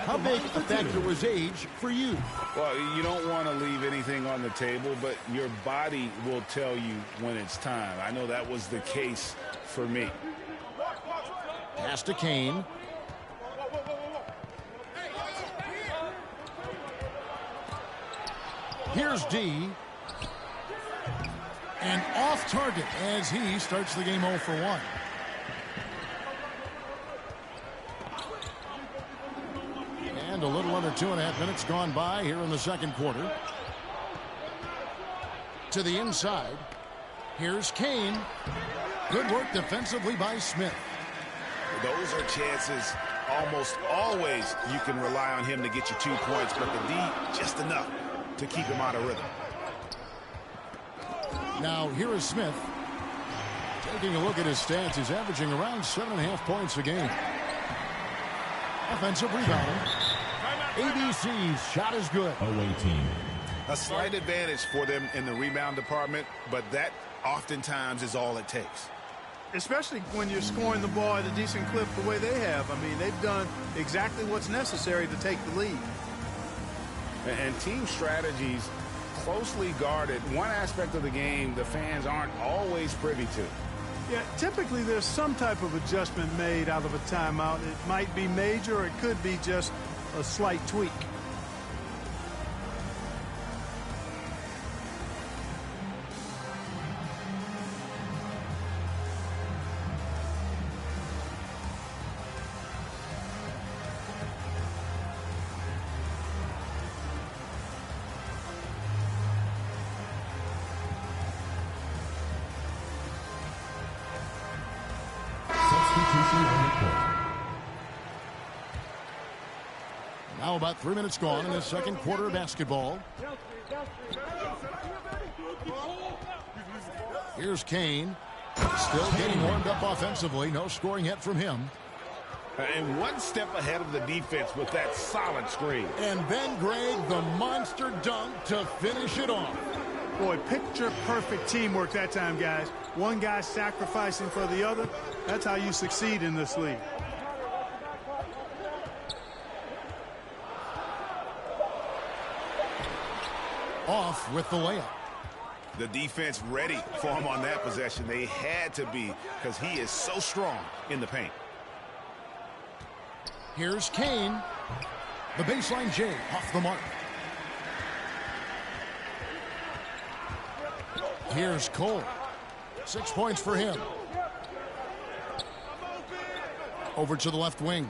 How big a factor was age for you? Well, you don't want to leave anything on the table, but your body will tell you when it's time. I know that was the case for me. Pass to Kane. Here's D. And off target as he starts the game 0 for 1. And a little under 2.5 minutes gone by here in the second quarter. To the inside. Here's Kane. Good work defensively by Smith. Those are chances almost always you can rely on him to get you 2 points, but the D just enough to keep him out of rhythm. Now here is Smith. Taking a look at his stats, he's averaging around 7.5 points a game. Offensive rebound. ABC's shot is good. Away team. A slight advantage for them in the rebound department, but that oftentimes is all it takes. Especially when you're scoring the ball at a decent clip the way they have. I mean, they've done exactly what's necessary to take the lead. And team strategies closely guarded. One aspect of the game the fans aren't always privy to. Yeah, typically there's some type of adjustment made out of a timeout. It might be major, or it could be just a slight tweak. Now about 3 minutes gone in the second quarter of basketball. Here's Kane. Still getting warmed up offensively. No scoring yet from him. And one step ahead of the defense with that solid screen. And then Greg, the monster dunk to finish it off. Boy, picture perfect teamwork that time, guys. One guy sacrificing for the other. That's how you succeed in this league. Off with the layup. The defense ready for him on that possession. They had to be, because he is so strong in the paint. Here's Kane. The baseline J off the mark. Here's Cole. 6 points for him. Over to the left wing.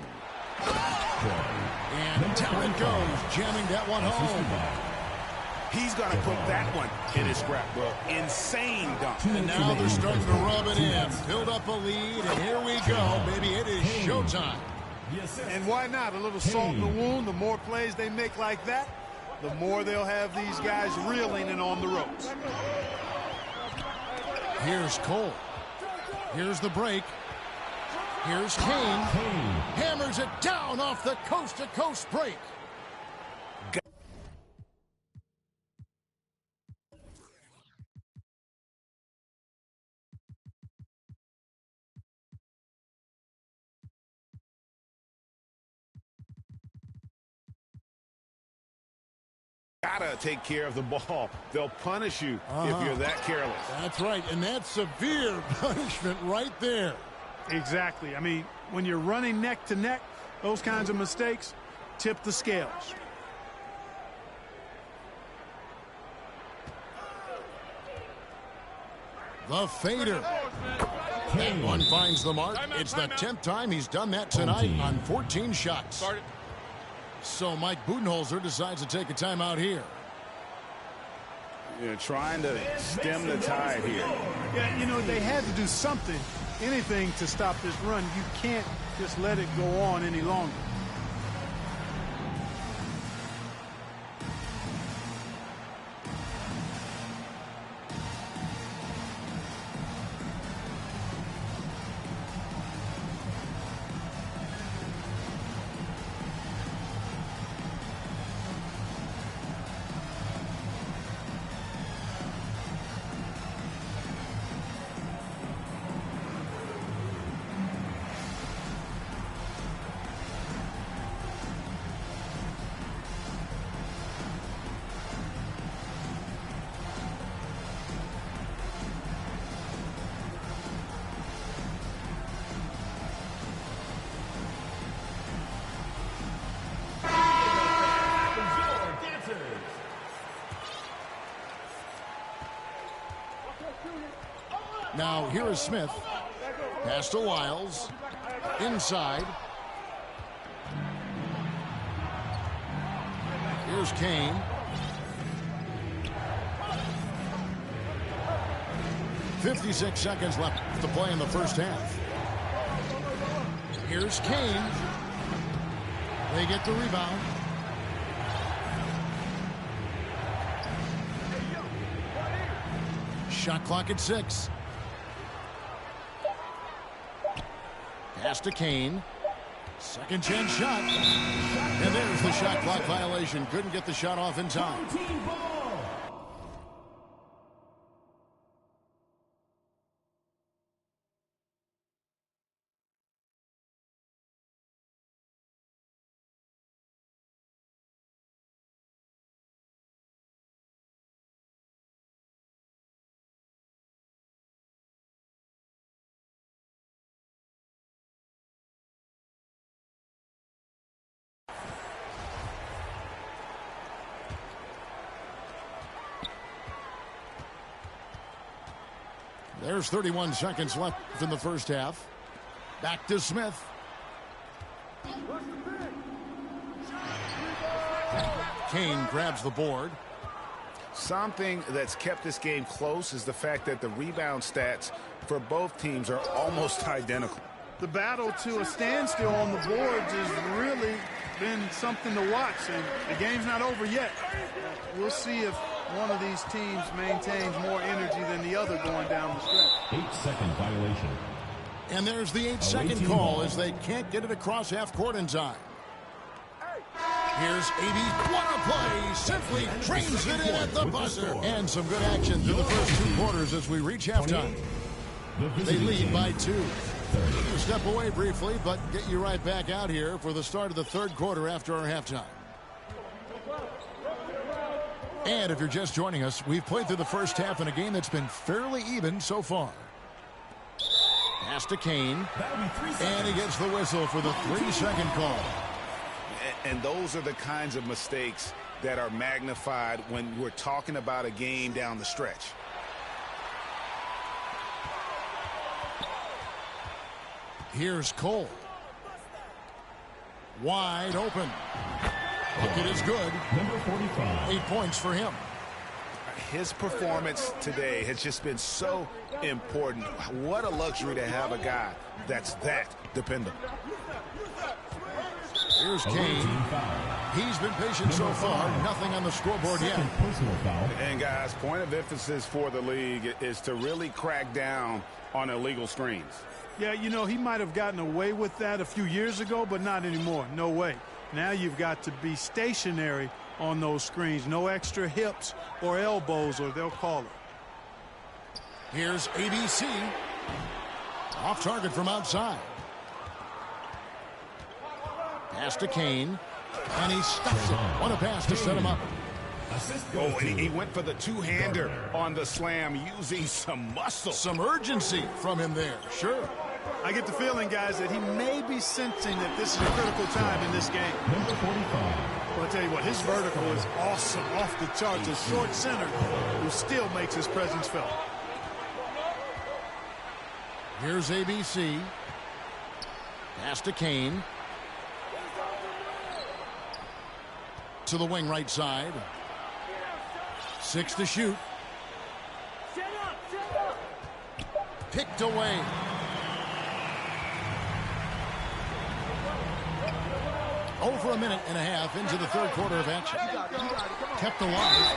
And down it goes, jamming that one home. He's going to put that one in his scrapbook. Insane dunk. And now they're starting to rub it in. Build up a lead, and here we go, baby. It is showtime. And why not? A little salt in the wound. The more plays they make like that, the more they'll have these guys reeling and on the ropes. Here's Cole. Here's the break. Here's Kane. Hammers it down off the coast-to-coast break. Gotta take care of the ball. They'll punish you if you're that careless. That's right, and that's severe punishment right there. Exactly. I mean, when you're running neck to neck, those kinds of mistakes tip the scales. The fader. That one finds the mark. It's the 10th time he's done that tonight on 14 shots. So Mike Budenholzer decides to take a timeout here. You're trying to stem the tide here. Yeah, you know, they had to do something, anything to stop this run. You can't just let it go on any longer. Now here is Smith. Pass to Wiles. Inside. Here's Kane. .56 seconds left to play in the first half. Here's Kane. They get the rebound. Shot clock at 6. Pass to Kane. Second chance shot. And there's the shot clock violation. Couldn't get the shot off in time. There's 31 seconds left in the first half. Back to Smith. Kane grabs the board. Something that's kept this game close is the fact that the rebound stats for both teams are almost identical. The battle to a standstill on the boards has really been something to watch, and the game's not over yet. We'll see if one of these teams maintains more energy than the other going down the stretch. 8-second violation. And there's the 8-second call as they can't get it across half court in time. Here's 80. What a play. Simply trains it in at the buzzer. And some good action through the first 2 quarters as we reach halftime. They lead by 2. We'll step away briefly, but get you right back out here for the start of the third quarter after our halftime. And if you're just joining us, we've played through the first half in a game that's been fairly even so far. Pass to Kane. And he gets the whistle for the 3-second call. And those are the kinds of mistakes that are magnified when we're talking about a game down the stretch. Here's Cole. Wide open. Bucket is good. Number 45. 8 points for him. His performance today has just been so important. What a luxury to have a guy that's that dependable. Here's Kane. He's been patient so far. Nothing on the scoreboard yet. And guys, point of emphasis for the league is to really crack down on illegal screens. Yeah, you know, he might have gotten away with that a few years ago, but not anymore. No way. Now you've got to be stationary on those screens. No extra hips or elbows, or they'll call it. Here's ABC. Off target from outside. Pass to Kane. And he stuffs it. What a pass to set him up. Oh, and he went for the two-hander on the slam using some muscle. Some urgency from him there. Sure. I get the feeling, guys, that he may be sensing that this is a critical time in this game. Number 45. Well, I'll tell you what, his vertical is awesome, off the charts. A short center who still makes his presence felt. Here's ABC. Pass to Kane. To the wing right side. 6 to shoot. Picked away. Over a minute and a half into the third quarter of action. Kept alive.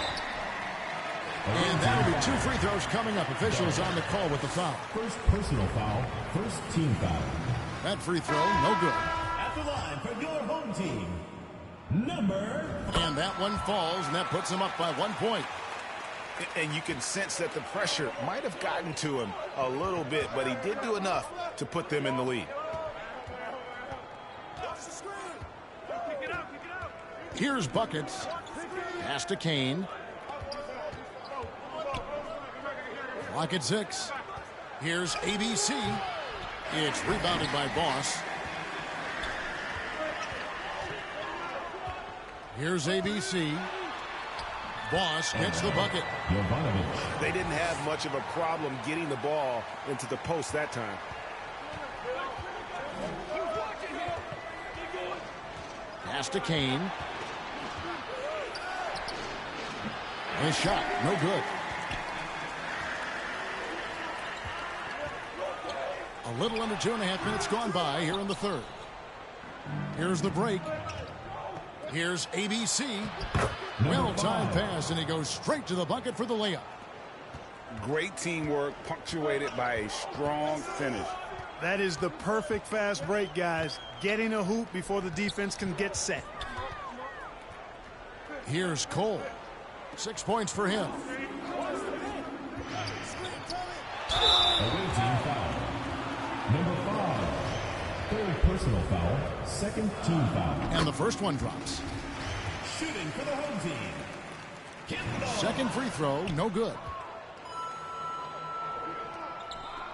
And that'll be 2 free throws coming up. Officials on the call with the foul. First personal foul. First team foul. That free throw, no good. At the line for your home team. Number. And that one falls, and that puts him up by 1 point. And you can sense that the pressure might have gotten to him a little bit, but he did do enough to put them in the lead. Here's buckets. Pass to Kane. Clock at 6. Here's ABC. It's rebounded by Boss. Here's ABC. Boss gets the bucket. They didn't have much of a problem getting the ball into the post that time. Pass to Kane. His shot, no good. A little under 2.5 minutes gone by here in the third. Here's the break. Here's ABC. Well-timed pass, and he goes straight to the bucket for the layup. Great teamwork, punctuated by a strong finish. That is the perfect fast break, guys. Getting a hoop before the defense can get set. Here's Cole. 6 points for him. Away team foul. Number 5. Third personal foul. Second team foul. And the first one drops. Shooting for the home team. Second free throw, no good.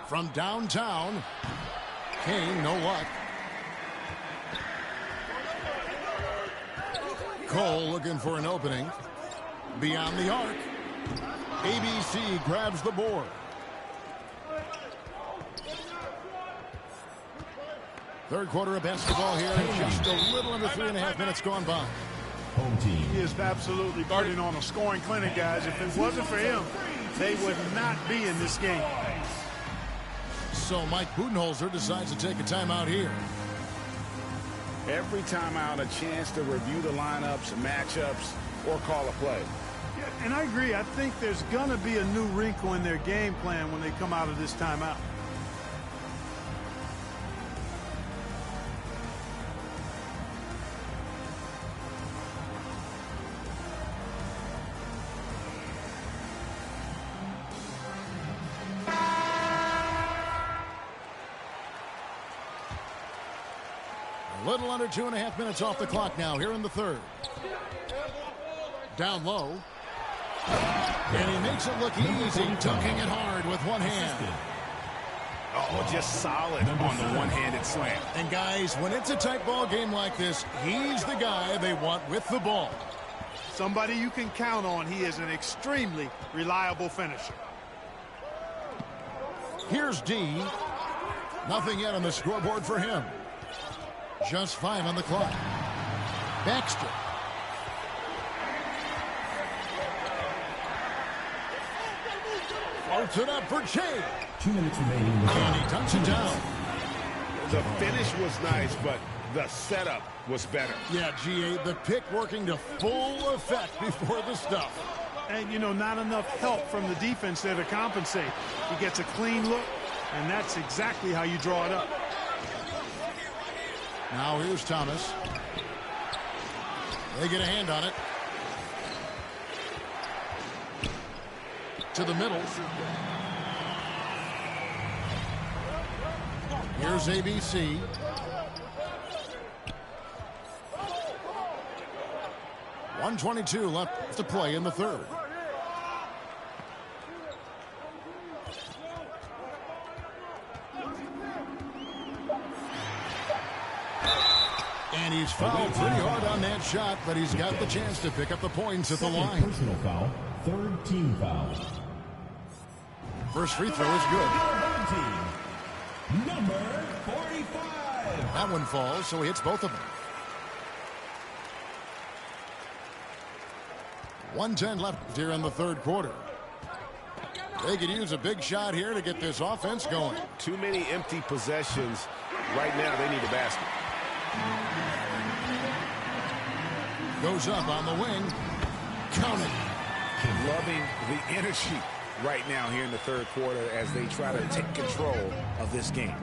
From downtown, Kane, no luck. Cole looking for an opening. Beyond the arc. ABC grabs the board. Third quarter of basketball here. Just a little under 3.5 minutes gone by. Home team. He is absolutely putting on a scoring clinic, guys. If it wasn't for him, they would not be in this game. So Mike Budenholzer decides to take a timeout here. Every timeout, a chance to review the lineups, matchups, or call a play. Yeah, and I agree. I think there's going to be a new wrinkle in their game plan when they come out of this timeout. A little under 2.5 minutes off the clock now here in the third. Down low. And he makes it look easy, dunking it hard with one hand. Oh, just solid on the one-handed slam. And guys, when it's a tight ball game like this, he's the guy they want with the ball. Somebody you can count on. He is an extremely reliable finisher. Here's D. Nothing yet on the scoreboard for him. Just 5 on the clock. Baxter. Floats it up for Che. 2 minutes remaining. And he dunks it down. The finish was nice, but the setup was better. Yeah, GA, the pick working to full effect before the stuff. And, you know, not enough help from the defense there to compensate. He gets a clean look, and that's exactly how you draw it up. Now here's Thomas. They get a hand on it. To the middle. Here's ABC. .122 left to play in the third. And he's fouled pretty hard on that shot, but he's got the chance to pick up the points at the line. Personal foul. Third team foul. First free throw is good. Number 45. That one falls, so he hits both of them. 1:10 left here in the third quarter. They could use a big shot here to get this offense going. Too many empty possessions. Right now, they need a basket. Goes up on the wing. Counted. Loving the energy right now here in the third quarter as they try to take control of this game.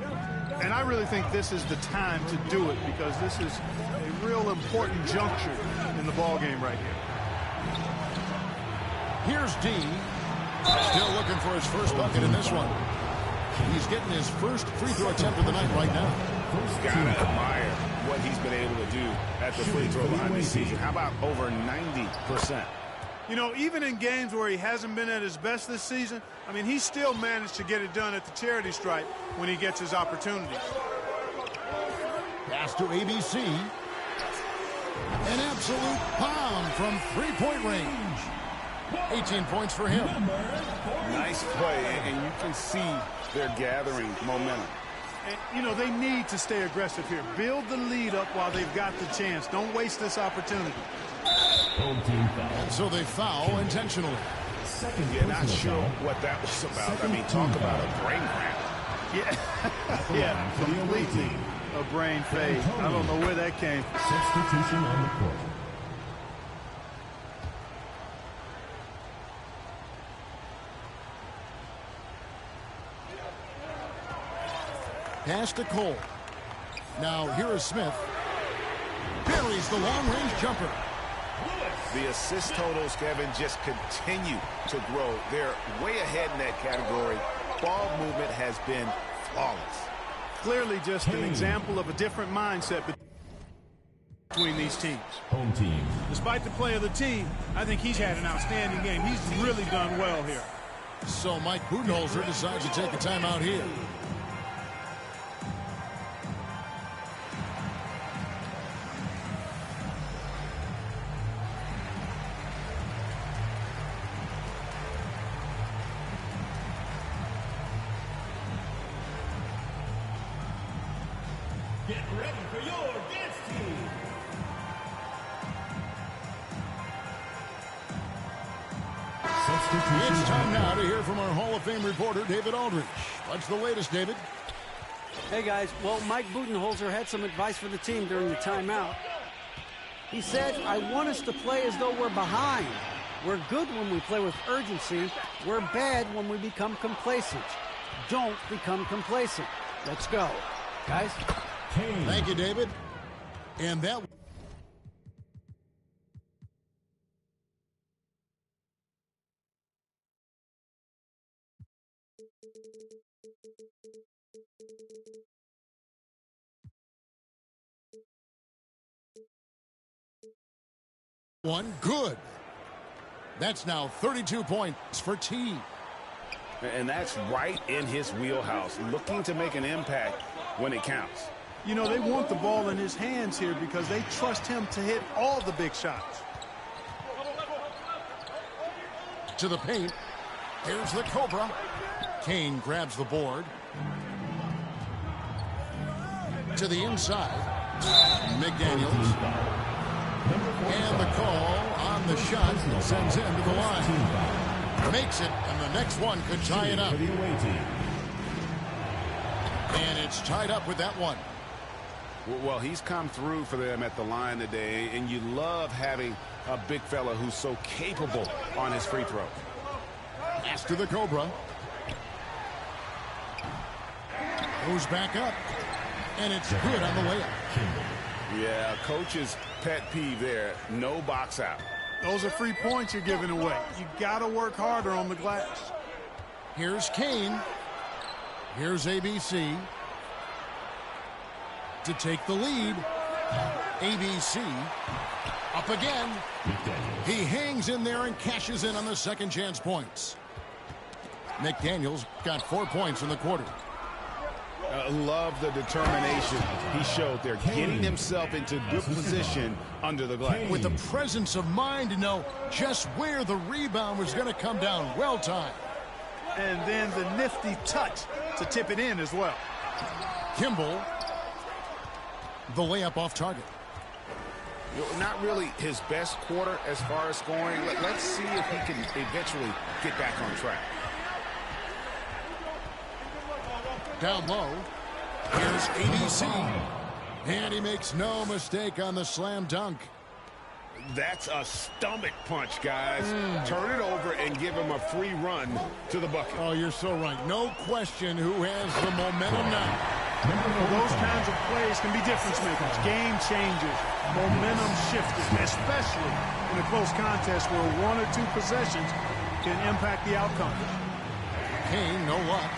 And I really think this is the time to do it because this is a real important juncture in the ball game right here. Here's D. Still looking for his first bucket in this one. He's getting his first free throw attempt of the night right now. Gotta admire what he's been able to do at the free throw line this season. How about over 90%? You know, even in games where he hasn't been at his best this season, I mean, he still managed to get it done at the charity stripe when he gets his opportunities. Pass to ABC. An absolute bomb from three-point range. 18 points for him. Nice play, and you can see they're gathering momentum. And, you know, they need to stay aggressive here. Build the lead up while they've got the chance. Don't waste this opportunity. And so they foul intentionally. Yeah, not sure what that was about. I mean, talk about a brain cramp. Yeah, yeah, completely a brain fade. I don't know where that came from. Substitution on the court. Pass to Cole. Now here is Smith. Buries the long-range jumper. The assist totals, Kevin, just continue to grow. They're way ahead in that category. Ball movement has been flawless. Clearly just an example of a different mindset between these teams. Home team. Despite the play of the team, I think he's had an outstanding game. He's really done well here. So Mike Budenholzer decides to take a timeout here. Get ready for your dance team. It's time now to hear from our Hall of Fame reporter, David Aldridge. What's the latest, David? Hey, guys. Well, Mike Budenholzer had some advice for the team during the timeout. He said, I want us to play as though we're behind. We're good when we play with urgency. We're bad when we become complacent. Don't become complacent. Let's go. Guys? Thank you, David. And that... one good. That's now 32 points for T. And that's right in his wheelhouse, looking to make an impact when it counts. You know, they want the ball in his hands here because they trust him to hit all the big shots. To the paint. Here's the Cobra. Kane grabs the board. To the inside. McDaniels. And the call on the shot sends him to the line. Makes it, and the next one could tie it up. And it's tied up with that one. Well, he's come through for them at the line today, and you love having a big fella who's so capable on his free throw. Pass to the Cobra. Goes back up. And it's good on the layup. Yeah, coach's pet peeve there. No box out. Those are free points you're giving away. You got to work harder on the glass. Here's Kane. Here's ABC. To take the lead. ABC up again. He hangs in there and cashes in on the second chance points. McDaniels got 4 points in the quarter. Love the determination he showed there, getting himself into good position under the glass. With the presence of mind to know just where the rebound was going to come down. Well timed. And then the nifty touch to tip it in as well. Kimball. The layup off target. Not really his best quarter as far as scoring. Let's see if he can eventually get back on track. Down low. Here's ABC. And he makes no mistake on the slam dunk. That's a stomach punch, guys. Turn it over and give him a free run to the bucket. Oh, you're so right. No question who has the momentum now. Those kinds of plays can be difference makers, game changers, momentum shifters, especially in a close contest where 1 or 2 possessions can impact the outcome. Kane, no luck.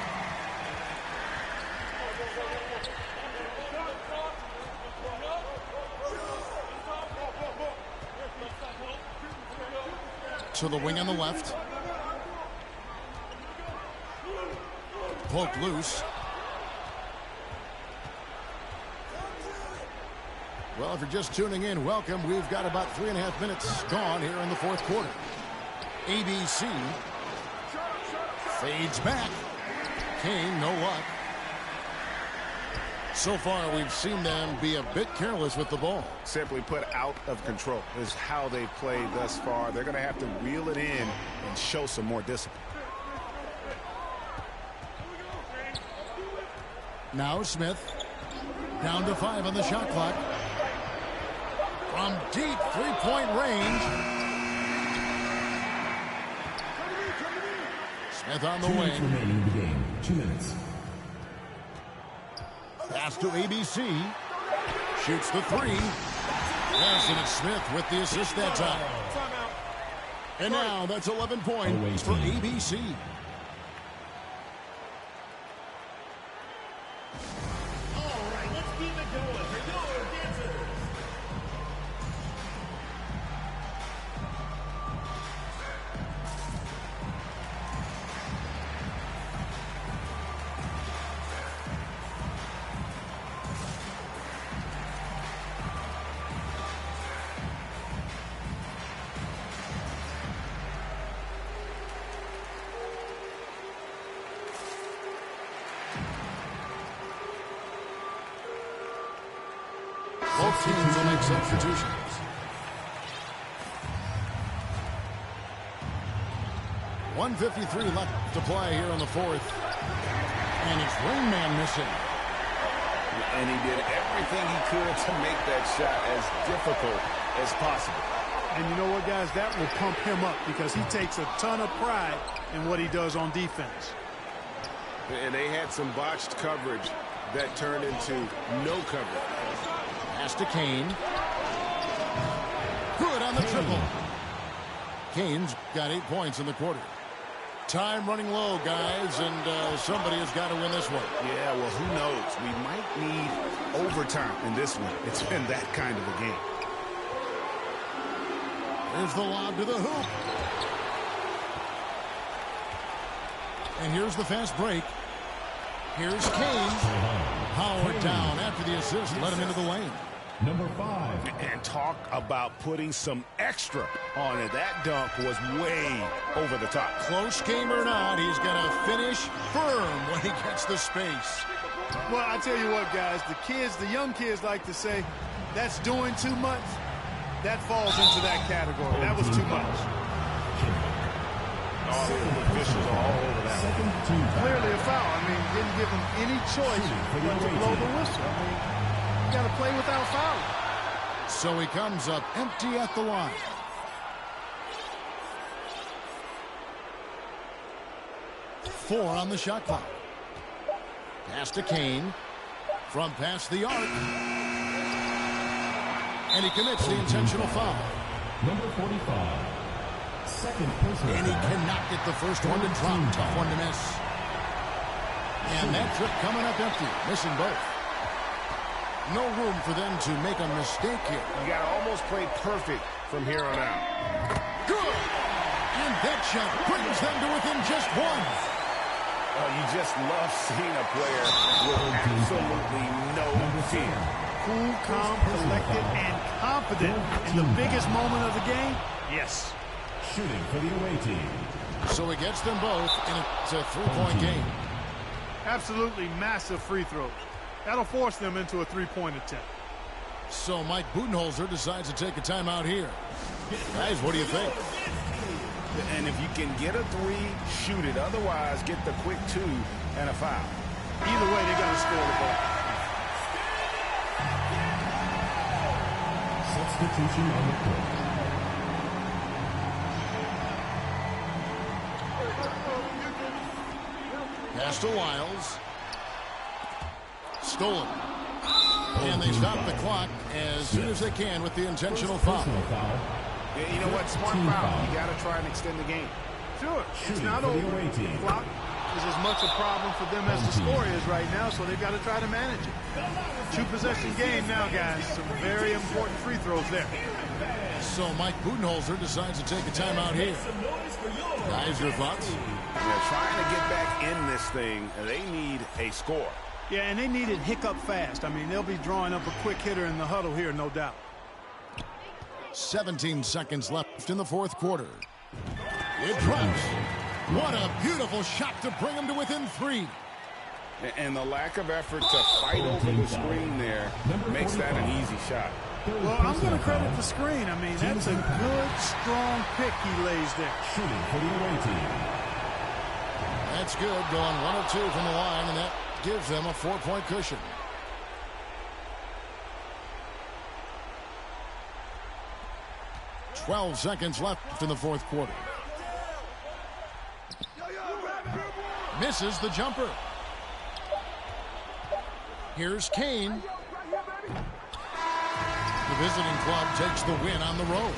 To the wing on the left. Poked loose. Well, if you're just tuning in, welcome. We've got about 3.5 minutes gone here in the fourth quarter. ABC fades back. Kane, no luck. So far, we've seen them be a bit careless with the ball. Simply put, out of control is how they've played thus far. They're going to have to reel it in and show some more discipline. Now Smith. Down to 5 on the shot clock. From deep three-point range. Smith on the wing. 2 minutes remaining in the game. 2 minutes. Pass to ABC. Shoots the 3. Yes, and it's Smith with the assist that time. And now that's 11 points for ABC. All right, let's keep it going for your dancers. Both teams will make substitutions. .153 left to play here in the fourth. And it's Rain Man missing. And he did everything he could to make that shot as difficult as possible. And you know what, guys? That will pump him up because he takes a ton of pride in what he does on defense. And they had some botched coverage that turned into no coverage. Pass to Kane. Good on the triple. Kane's got 8 points in the quarter. Time running low, guys, and somebody has got to win this one. Yeah, well, who knows? We might need overtime in this one. It's been that kind of a game. There's the lob to the hoop. And here's the fast break. Here's Kane. Howard down after the assist. Let him into the lane. Number 5. And talk about putting some extra on it. That dunk was way over the top. Close game or not, he's going to finish firm when he gets the space. Well, I tell you what, guys, the young kids like to say, that's doing too much. That falls into that category. That was too much. All the officials are all over that. Clearly a foul. I mean, didn't give him any choice but to blow the whistle. I mean, you got to play without fouling. So he comes up empty at the line. Four on the shot clock. Pass to Kane. From past the arc. And he commits the intentional foul. Number 45. Second personal. And he cannot get the first one to drop. Tough one to miss. And that trip coming up empty. Missing both. No room for them to make a mistake here. You got to almost play perfect from here on out. Good. And that shot brings them to within just one. Oh, you just love seeing a player with absolutely no fear. Cool, calm, collected, and confident in the biggest moment of the game. Yes. Shooting for the away team. So he gets them both, and it's a three-point game. Absolutely massive free throws. That'll force them into a three-point attempt. So Mike Budenholzer decides to take a timeout here. Guys, what do you think? And if you can get a three, shoot it. Otherwise, get the quick 2 and a foul. Either way, they got to score the ball. Substitution on the court. Pass to Wiles. Stolen. And they stop the clock as soon as they can with the intentional foul. Yeah, you know what? Smart foul. You got to try and extend the game. Sure. It's not over. The clock is as much a problem for them as the score is right now, so they've got to try to manage it. 2-possession game now, guys. Some very important free throws there. So Mike Budenholzer decides to take a timeout here. Guys, your thoughts? Yeah, trying to get back in this thing, they need a score. Yeah, and they need it hiccup fast. I mean, they'll be drawing up a quick hitter in the huddle here, no doubt. 17 seconds left in the fourth quarter. It drops. What a beautiful shot to bring them to within 3. And the lack of effort to fight over the screen there makes that an easy shot. Well, I'm going to credit the screen. I mean, that's a good, strong pick he lays there. Shooting for the away team. That's good. Going 1 of 2 from the line, and that gives them a 4-point cushion. .12 seconds left in the fourth quarter. Misses the jumper. Here's Kane. The visiting club takes the win on the road.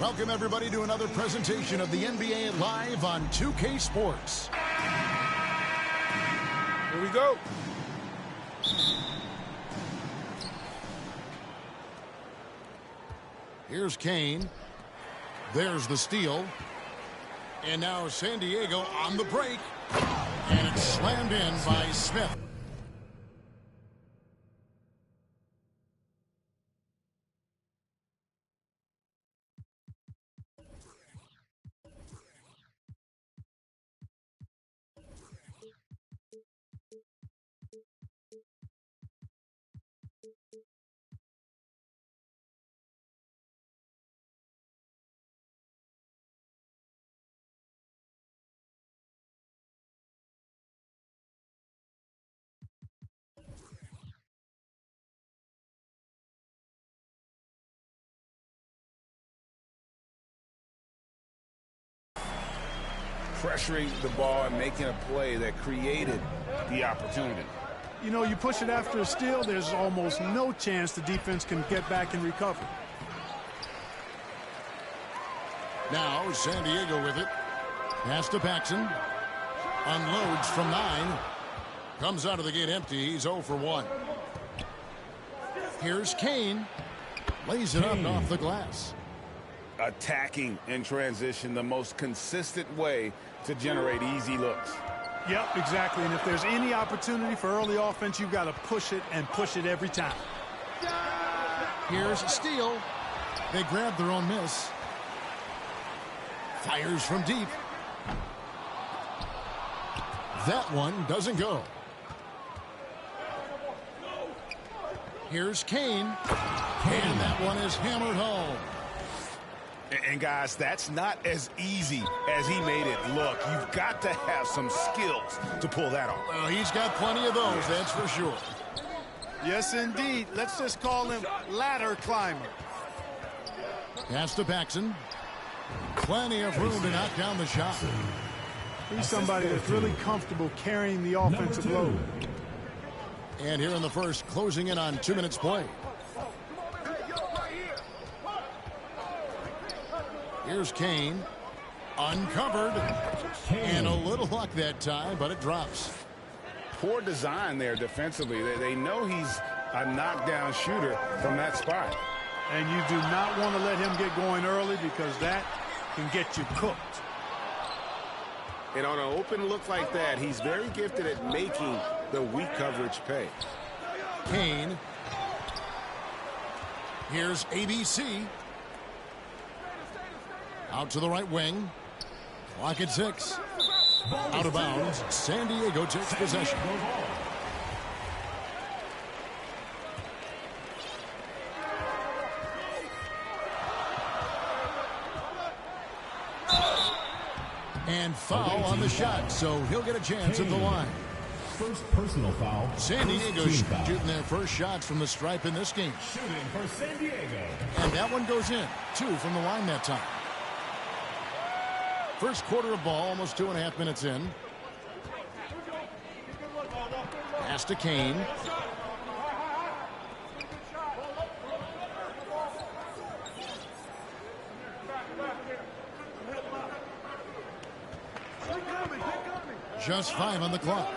Welcome, everybody, to another presentation of the NBA Live on 2K Sports. Here we go. Here's Kane. There's the steal. And now San Diego on the break. And it's slammed in by Smith. Pressuring the ball and making a play that created the opportunity. You know, you push it after a steal, there's almost no chance the defense can get back and recover. Now San Diego with it. Pass to Paxson. Unloads from 9. Comes out of the gate empty. He's 0 for 1. Here's Kane. Lays it up and off the glass. Attacking in transition, the most consistent way to generate easy looks. Yep, exactly. And if there's any opportunity for early offense, you've got to push it and push it every time. Here's a steal. They grab their own miss. Fires from deep. That one doesn't go. Here's Kane. And that one is hammered home. And guys, that's not as easy as he made it look. You've got to have some skills to pull that off. Well, he's got plenty of those, that's for sure. Yes, indeed. Let's just call him ladder climber. Pass to Paxson. Plenty of room to knock down the shot. He's somebody that's really comfortable carrying the offensive load. And here in the first, closing in on 2 minutes play. Here's Kane. Uncovered. And a little luck that time, but it drops. Poor design there defensively. They know he's a knockdown shooter from that spot. And you do not want to let him get going early because that can get you cooked. And on an open look like that, he's very gifted at making the weak coverage pay. Kane. Here's ABC. Out to the right wing. Clock at 6. Out of bounds. San Diego takes possession. And foul on the shot, so he'll get a chance at the line. First personal foul. San Diego shooting their first shots from the stripe in this game. Shooting for San Diego. And that one goes in. 2 from the line that time. First quarter of ball, almost 2.5 minutes in. Pass to Kane. Just 5 on the clock.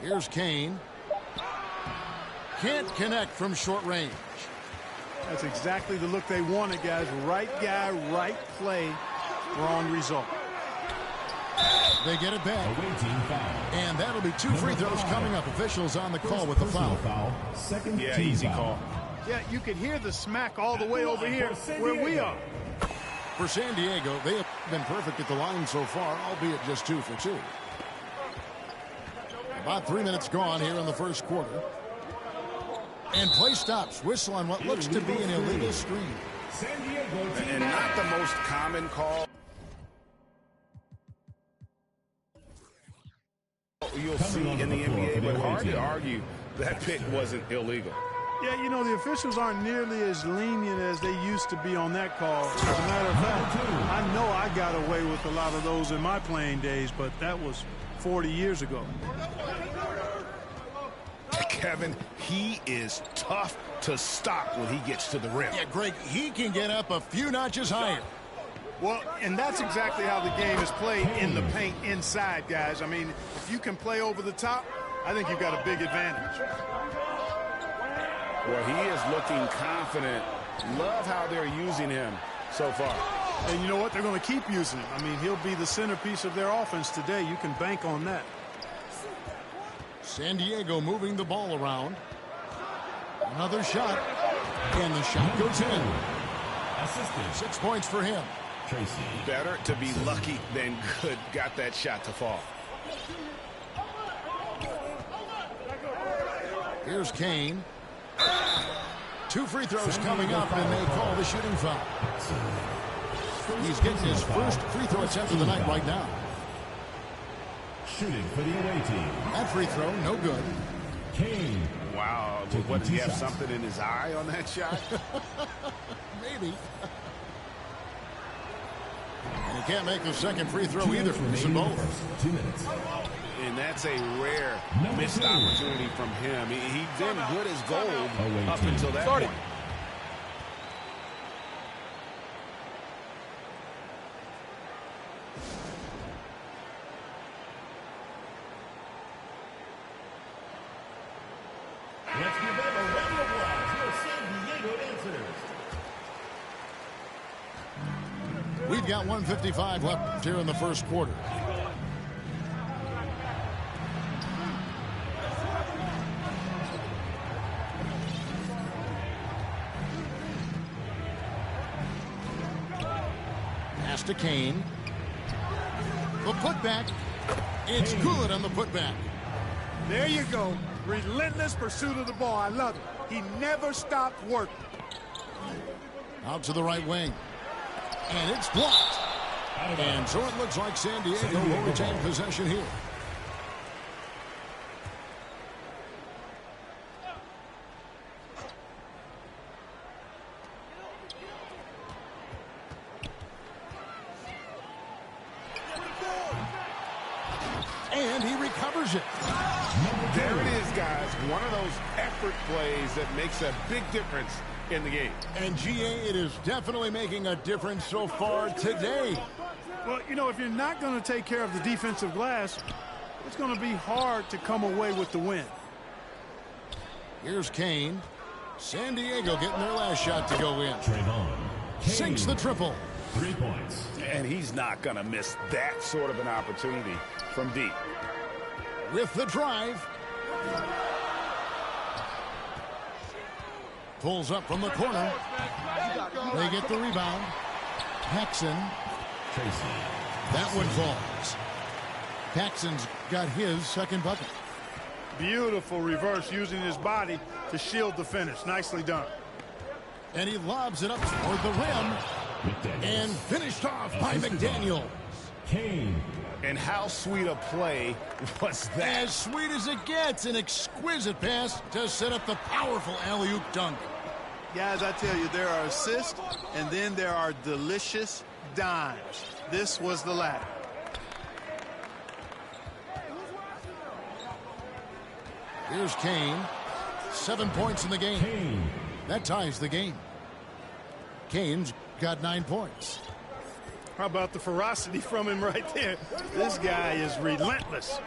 Here's Kane. Can't connect from short range. That's exactly the look they wanted, guys. Right guy, right play, wrong result. They get it back. And that'll be 2 free throws coming up. Officials on the call with the foul. Second easy call. Yeah, you can hear the smack all the way over here where we are. For San Diego, they have been perfect at the line so far, albeit just 2 for 2. About 3 minutes gone here in the first quarter. And play stops. Whistle on what looks to be an illegal screen. And not the most common call you'll see in the NBA, but hard to argue that pick wasn't illegal. Yeah, you know, the officials aren't nearly as lenient as they used to be on that call. As a matter of fact, I know I got away with a lot of those in my playing days, but that was 40 years ago. Kevin, he is tough to stop when he gets to the rim. Yeah, Greg, he can get up a few notches higher. Well, and that's exactly how the game is played in the paint inside, guys. I mean, if you can play over the top, I think you've got a big advantage. Well, he is looking confident. Love how they're using him so far. And you know what? They're going to keep using him. I mean, he'll be the centerpiece of their offense today. You can bank on that. San Diego moving the ball around. Another shot. And the shot goes in. 6 points for him. Better to be lucky than good. Got that shot to fall. Here's Kane. 2 free throws coming up, and they call the shooting foul. He's getting his first free throw attempt of the night right now. Shooting for the away team. That free throw, no good. Kane. Wow. What, did he have something in his eye on that shot? Maybe. And he can't make the second free throw either. Missing both. 2 minutes. And that's a rare missed opportunity from him. He didn't good as gold up until that point. Let's give them a round of applause. Your San Diego Dancers. We've got 1:55 left here in the first quarter. Pass to Kane. The putback. It's good on the putback. There you go. Relentless pursuit of the ball. I love it. He never stopped working. Out to the right wing. And it's blocked. And so it looks like San Diego will retain possession here. And he recovers it. There it is, guys. One of those effort plays that makes a big difference in the game. And GA, it is definitely making a difference so far today. Well, you know, if you're not going to take care of the defensive glass, it's going to be hard to come away with the win. Here's Kane. San Diego getting their last shot to go in. Sinks the triple. 3 points. And he's not going to miss that sort of an opportunity from deep. With the drive. Pulls up from the corner. They get the rebound. Paxson. That one falls. Paxson's got his second bucket. Beautiful reverse using his body to shield the finish. Nicely done. And he lobs it up toward the rim. And finished off by McDaniel. Kane. And how sweet a play was that? As sweet as it gets. An exquisite pass to set up the powerful alley-oop dunk. Guys, I tell you, there are assists, and then there are delicious dimes. This was the latter. Here's Kane. 7 points in the game. Kane. That ties the game. Kane's got 9 points. How about the ferocity from him right there? This guy is relentless.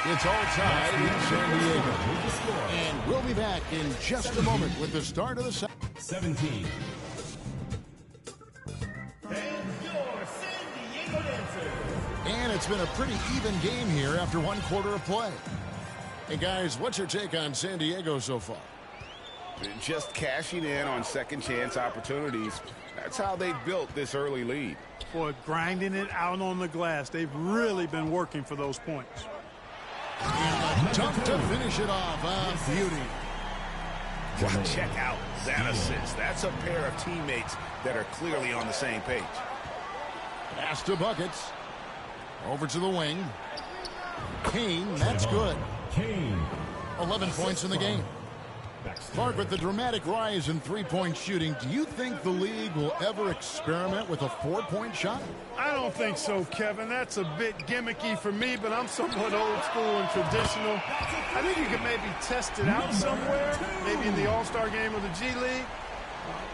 It's all tied in San Diego. And we'll be back in just a moment with the start of the second. 17. And your San Diego Dancers. And it's been a pretty even game here after 1 quarter of play. Hey, guys, what's your take on San Diego so far? Just cashing in on second chance opportunities. That's how they built this early lead. Boy, grinding it out on the glass. They've really been working for those points. And a dunk to finish it off. Beauty. Wow, check out that assist. That's a pair of teammates that are clearly on the same page. Pass to buckets. Over to the wing. Kane, that's good. Kane. 11 points in the game. Clark, with the dramatic rise in three-point shooting, do you think the league will ever experiment with a four-point shot? I don't think so, Kevin. That's a bit gimmicky for me, but I'm somewhat old school and traditional. I think you could maybe test it out somewhere, maybe in the All-Star game of the G League.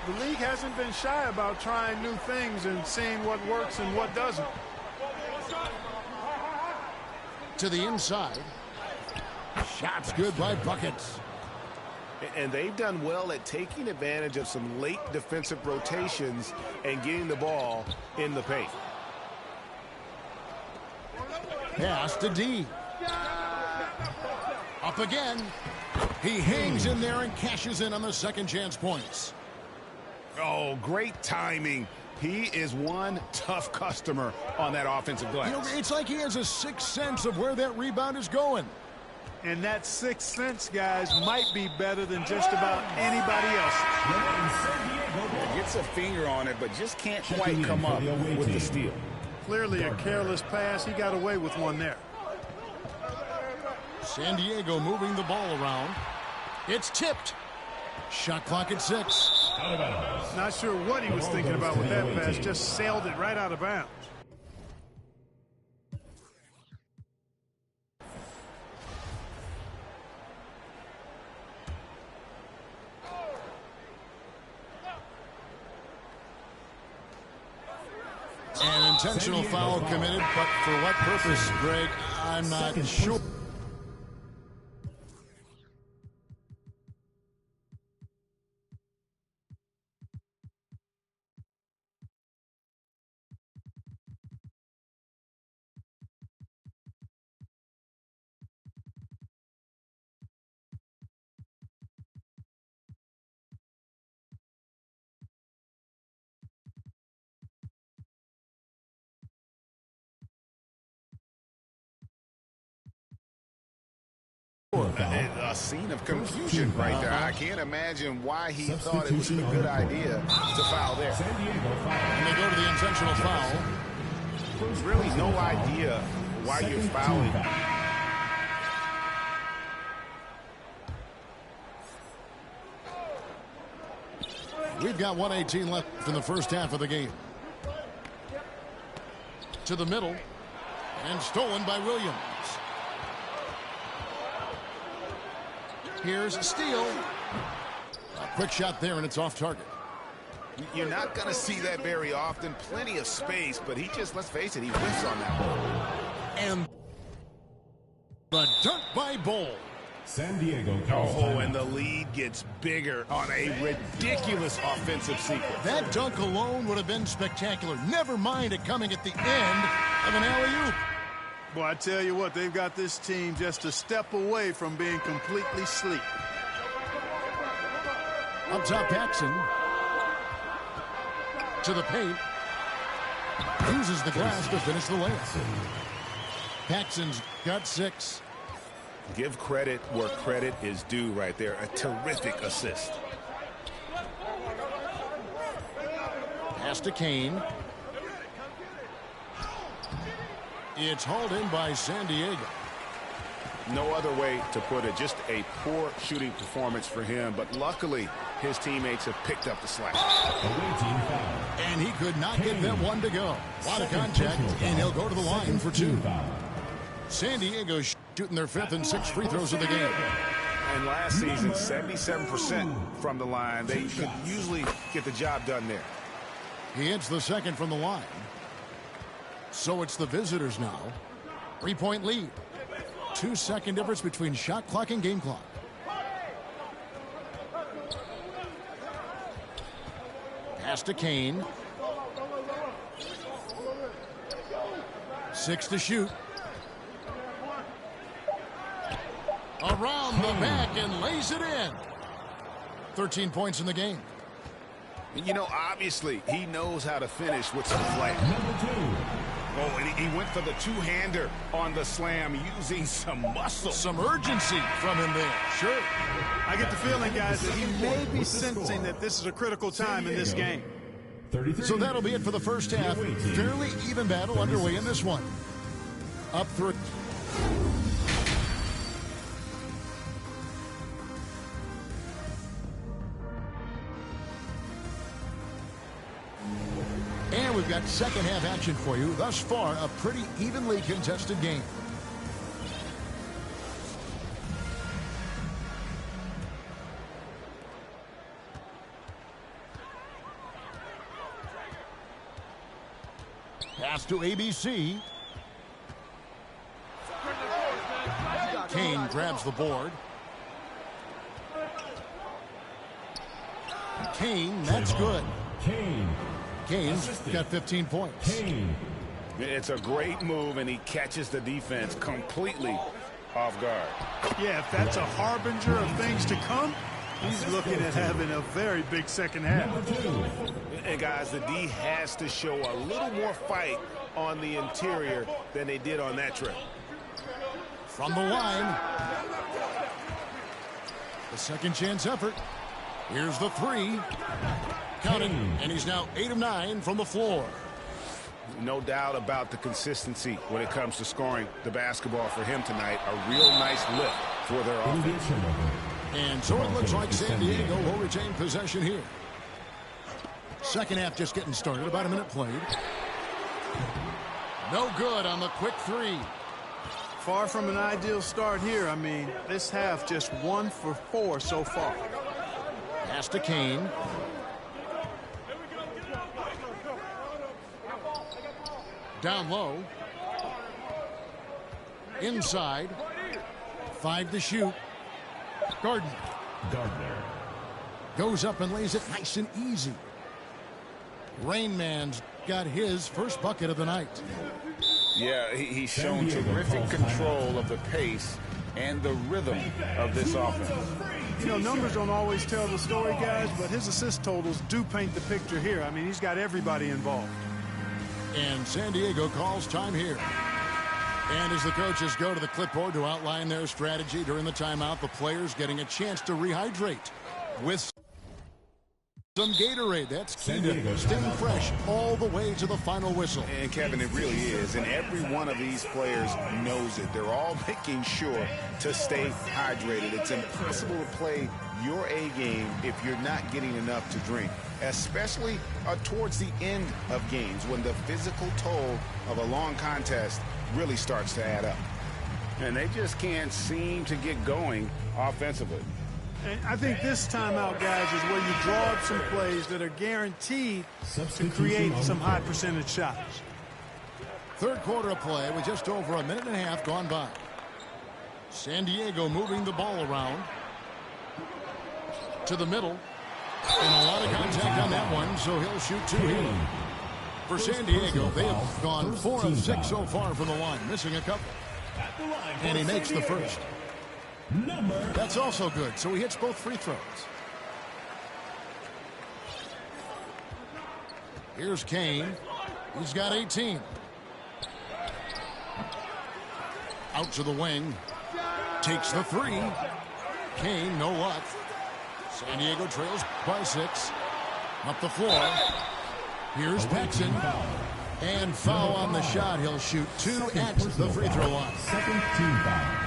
The league hasn't been shy about trying new things and seeing what works and what doesn't. To the inside. Shots good by Buckets. And they've done well at taking advantage of some late defensive rotations and getting the ball in the paint. Pass to D. Up again. He hangs in there and cashes in on the second chance points. Oh, great timing. He is one tough customer on that offensive glass. You know, it's like he has a sixth sense of where that rebound is going. And that sixth sense, guys, might be better than just about anybody else. Gets a finger on it, but just can't quite come up with the steal. Clearly a careless pass. He got away with one there. San Diego moving the ball around. It's tipped. Shot clock at 6. Not sure what he was thinking about with that pass. Just sailed it right out of bounds. An intentional foul committed, but for what purpose, Greg, I'm not sure. A scene of confusion right there. I can't imagine why he thought it was a good idea to foul there. And they go to the intentional foul. There's really no idea why you're fouling. We've got 1:18 left in the first half of the game. To the middle. And stolen by Williams. Here's a steal. A quick shot there, and it's off target. You're not going to see that very often. Plenty of space, but he just, let's face it, he whiffs on that ball. And the dunk by Bol. San Diego. Oh, and the lead gets bigger on a ridiculous offensive sequence. That dunk alone would have been spectacular. Never mind it coming at the end of an alley-oop. Boy, I tell you what, they've got this team just a step away from being completely asleep. Up top, Paxson. To the paint. Uses the glass to finish the layup. Paxson's got 6. Give credit where credit is due right there. A terrific assist. Pass to Kane. It's hauled in by San Diego. No other way to put it. Just a poor shooting performance for him. But luckily, his teammates have picked up the slack. And he could not get them one to go. A lot of contact, and he'll go to the line for 2. San Diego shooting their 5th and 6th free throws of the game. And last season, 77% from the line. They could usually get the job done there. He hits the 2nd from the line. So it's the visitors now. 3-point lead. 2-second difference between shot clock and game clock. Pass to Kane. 6 to shoot. Around the back and lays it in. 13 points in the game. You know, obviously, he knows how to finish with some flair. Oh, and he went for the two-hander on the slam using some muscle. Some urgency from him there. Sure. I get the feeling, guys, that he may be sensing that this is a critical time in this game. So that'll be it for the first half. Fairly even battle underway in this one. Up through. And we've got second half action for you. Thus far, a pretty evenly contested game. Pass to ABC. Kane grabs the board. Kane, that's good. Kane's got 15 points. It's a great move, and he catches the defense completely off guard. Yeah, if that's a harbinger of things to come, he's looking at having a very big second half. And guys, the D has to show a little more fight on the interior than they did on that trip. From the line, the second chance effort. Here's the three. Counting, and he's now 8 of 9 from the floor. No doubt about the consistency when it comes to scoring the basketball for him tonight. A real nice lift for their offense. And so it looks like San Diego will retain possession here. Second half just getting started. About a minute played. No good on the quick three. Far from an ideal start here. I mean, this half just 1 for 4 so far. Pass to Kane. Down low. Inside. 5 to shoot. Gardner goes up and lays it nice and easy. Rain Man's got his first bucket of the night. Yeah, he's shown terrific control of the pace and the rhythm of this offense. You know, numbers don't always tell the story, guys, but his assist totals do paint the picture here. I mean, he's got everybody involved. And San Diego calls time here. And as the coaches go to the clipboard to outline their strategy during the timeout, the players getting a chance to rehydrate with some Gatorade. That's key to staying fresh all the way to the final whistle. And Kevin, it really is. And every one of these players knows it. They're all making sure to stay hydrated. It's impossible to play your A game if you're not getting enough to drink, especially towards the end of games when the physical toll of a long contest really starts to add up. And they just can't seem to get going offensively. And I think this timeout, guys, is where you draw up some plays that are guaranteed to create some high percentage shots. Third quarter of play with just over a minute and a half gone by. San Diego moving the ball around to the middle. And a lot of contact on that one, so he'll shoot 2 here. For San Diego, they have gone 4 of 6 so far from the line, missing a couple. And he makes the first. That's also good, so he hits both free throws. Here's Kane. He's got 18. Out to the wing. Takes the 3. Kane, no luck. San Diego trails by 6. Up the floor. Here's Paxson. And foul on the shot. He'll shoot 2 at the free throw line. Second team foul.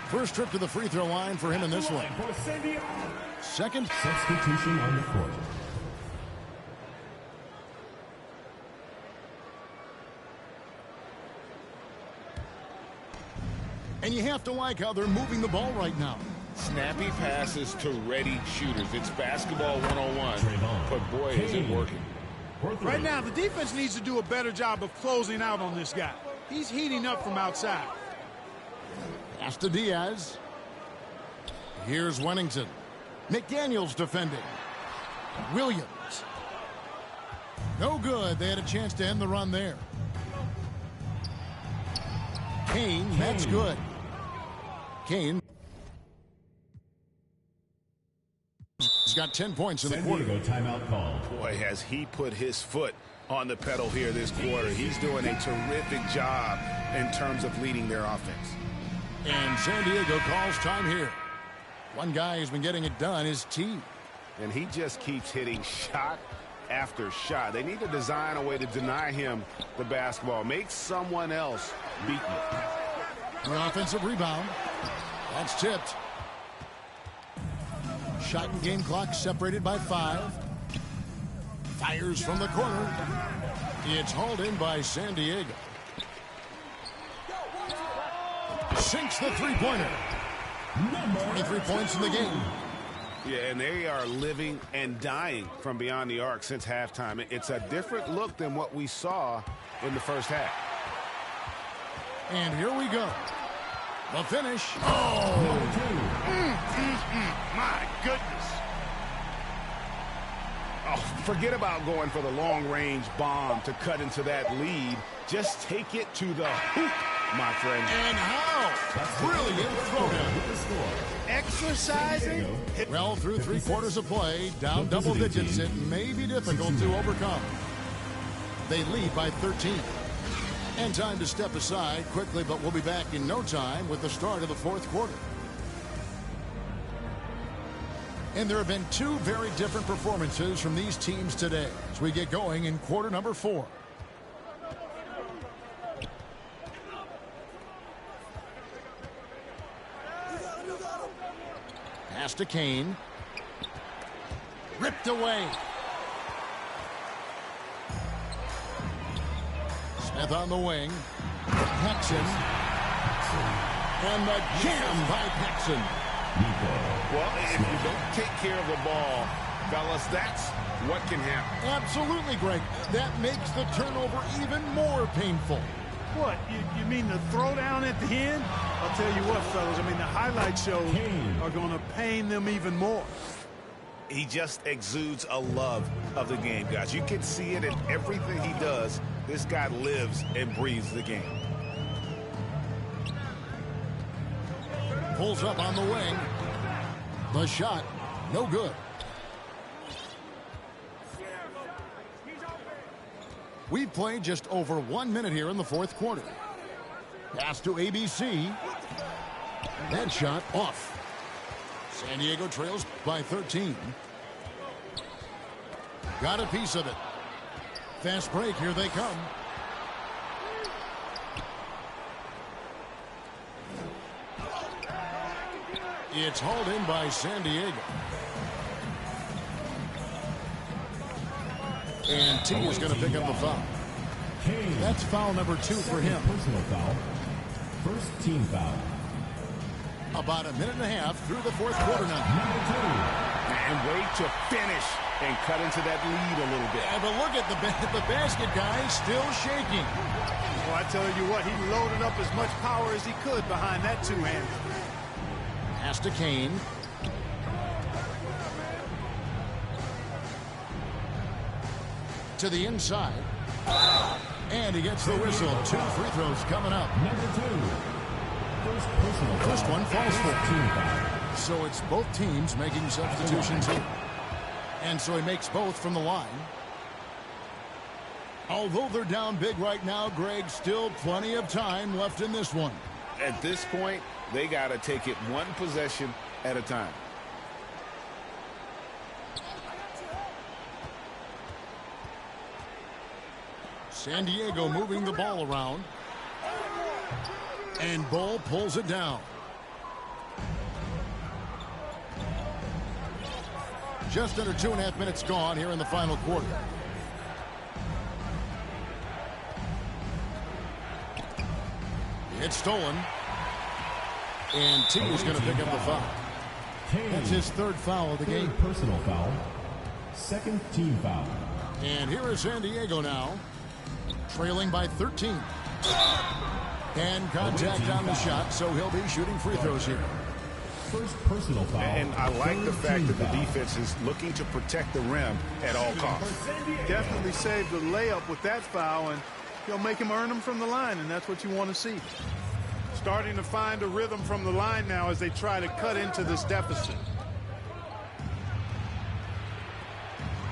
First trip to the free throw line for him in this one. Second substitution on the court. And you have to like how they're moving the ball right now. Snappy passes to ready shooters. It's basketball 101, but boy, is it working. Right now, the defense needs to do a better job of closing out on this guy. He's heating up from outside. Pass to Diaz. Here's Wennington. McDaniels defending. Williams. No good. They had a chance to end the run there. Kane, that's good. Kane. He's got 10 points in the quarter. Timeout call. Boy, has he put his foot on the pedal here this quarter. He's doing a terrific job in terms of leading their offense. And San Diego calls time here. One guy who's been getting it done is T. And he just keeps hitting shot after shot. They need to design a way to deny him the basketball. Make someone else beat him. The offensive rebound. That's tipped. Shot and game clock separated by 5. Fires from the corner. It's hauled in by San Diego. Sinks the three-pointer. 23 points in the game. Yeah, and they are living and dying from beyond the arc since halftime. It's a different look than what we saw in the first half. And here we go. The finish. My goodness. Oh, forget about going for the long-range bomb to cut into that lead. Just take it to the hoop, my friend. And how? Brilliant throwdown. Exercising? Well, through 3 quarters of play, down double digits, it may be difficult to overcome. They lead by 13. And time to step aside quickly, but we'll be back in no time with the start of the 4th quarter. And there have been 2 very different performances from these teams today as we get going in quarter number 4. Pass to Kane. Ripped away. Smith on the wing. Paxson. And the jam by Paxson. Well, if you don't take care of the ball, fellas, that's what can happen. Absolutely, Greg. That makes the turnover even more painful. What? You mean the throwdown at the end? I'll tell you what, fellas. I mean, the highlight shows are going to pain them even more. He just exudes a love of the game, guys. You can see it in everything he does. This guy lives and breathes the game. Pulls up on the wing. The shot, no good. We've played just over 1 minute here in the 4th quarter. Pass to ABC. That shot off. San Diego trails by 13. Got a piece of it. Fast break, here they come. It's hauled in by San Diego. And T is going to pick up the foul. That's foul number 2 for him. Personal foul. First team foul. About a minute and a half through the 4th quarter now. And wait to finish and cut into that lead a little bit. Yeah, but look at the basket guy still shaking. Well, I tell you what, he loaded up as much power as he could behind that 2-hander. Pass to Kane. To the inside. And he gets the whistle. 2 free throws coming up. Number 2. First one falls for. So it's both teams making substitutions here. And so he makes both from the line. Although they're down big right now, Greg, still plenty of time left in this one. At this point, they got to take it one possession at a time. San Diego moving the ball around. And Bull pulls it down. Just under 2.5 minutes gone here in the final quarter. It's stolen. And T is going to pick up the foul. That's his 3rd foul of the game. Personal foul. Second team foul. And here is San Diego now, trailing by 13. And contact on the shot, so he'll be shooting free throws here. First personal foul. And I like the fact that the defense is looking to protect the rim at all costs. Definitely saved the layup with that foul, and he'll make him earn them from the line, and that's what you want to see. Starting to find a rhythm from the line now as they try to cut into this deficit.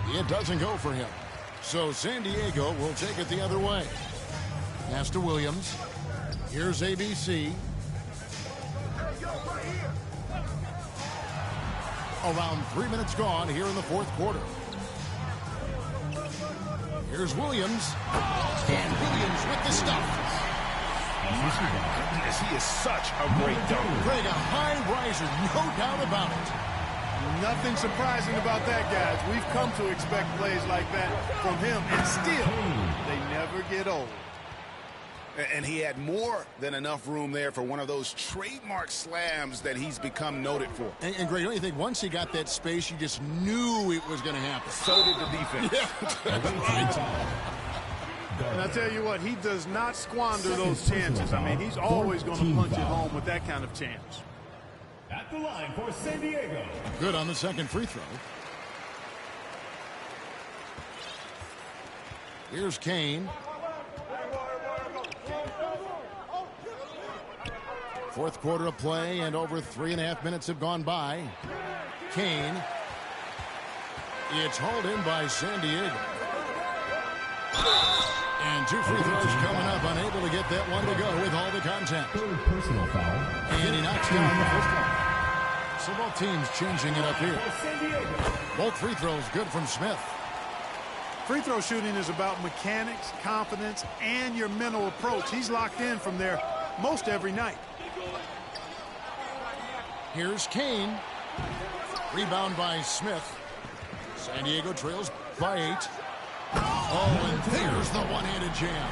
It doesn't go for him. So San Diego will take it the other way. Pass to Williams. Here's ABC. Around 3 minutes gone here in the 4th quarter. Here's Williams. And Williams with the stuff. My goodness, he is such a great dunk. Greg, a high riser, no doubt about it. Nothing surprising about that, guys. We've come to expect plays like that from him, and still, they never get old. And he had more than enough room there for one of those trademark slams that he's become noted for. And Greg, don't you think once he got that space, you just knew it was going to happen? So did the defense. Yeah. And I tell you what, he does not squander those chances. I mean, he's always going to punch it home with that kind of chance. At the line for San Diego. Good on the second free throw. Here's Kane. Fourth quarter of play, and over 3.5 minutes have gone by. Kane. It's hauled in by San Diego. And 2 free throws coming up, unable to get that one to go with all the contact. Third personal foul. And he knocks down the first one. So both teams changing it up here. Both free throws good from Smith. Free throw shooting is about mechanics, confidence, and your mental approach. He's locked in from there most every night. Here's Kane. Rebound by Smith. San Diego trails by 8. Oh, and there's the one-handed jam.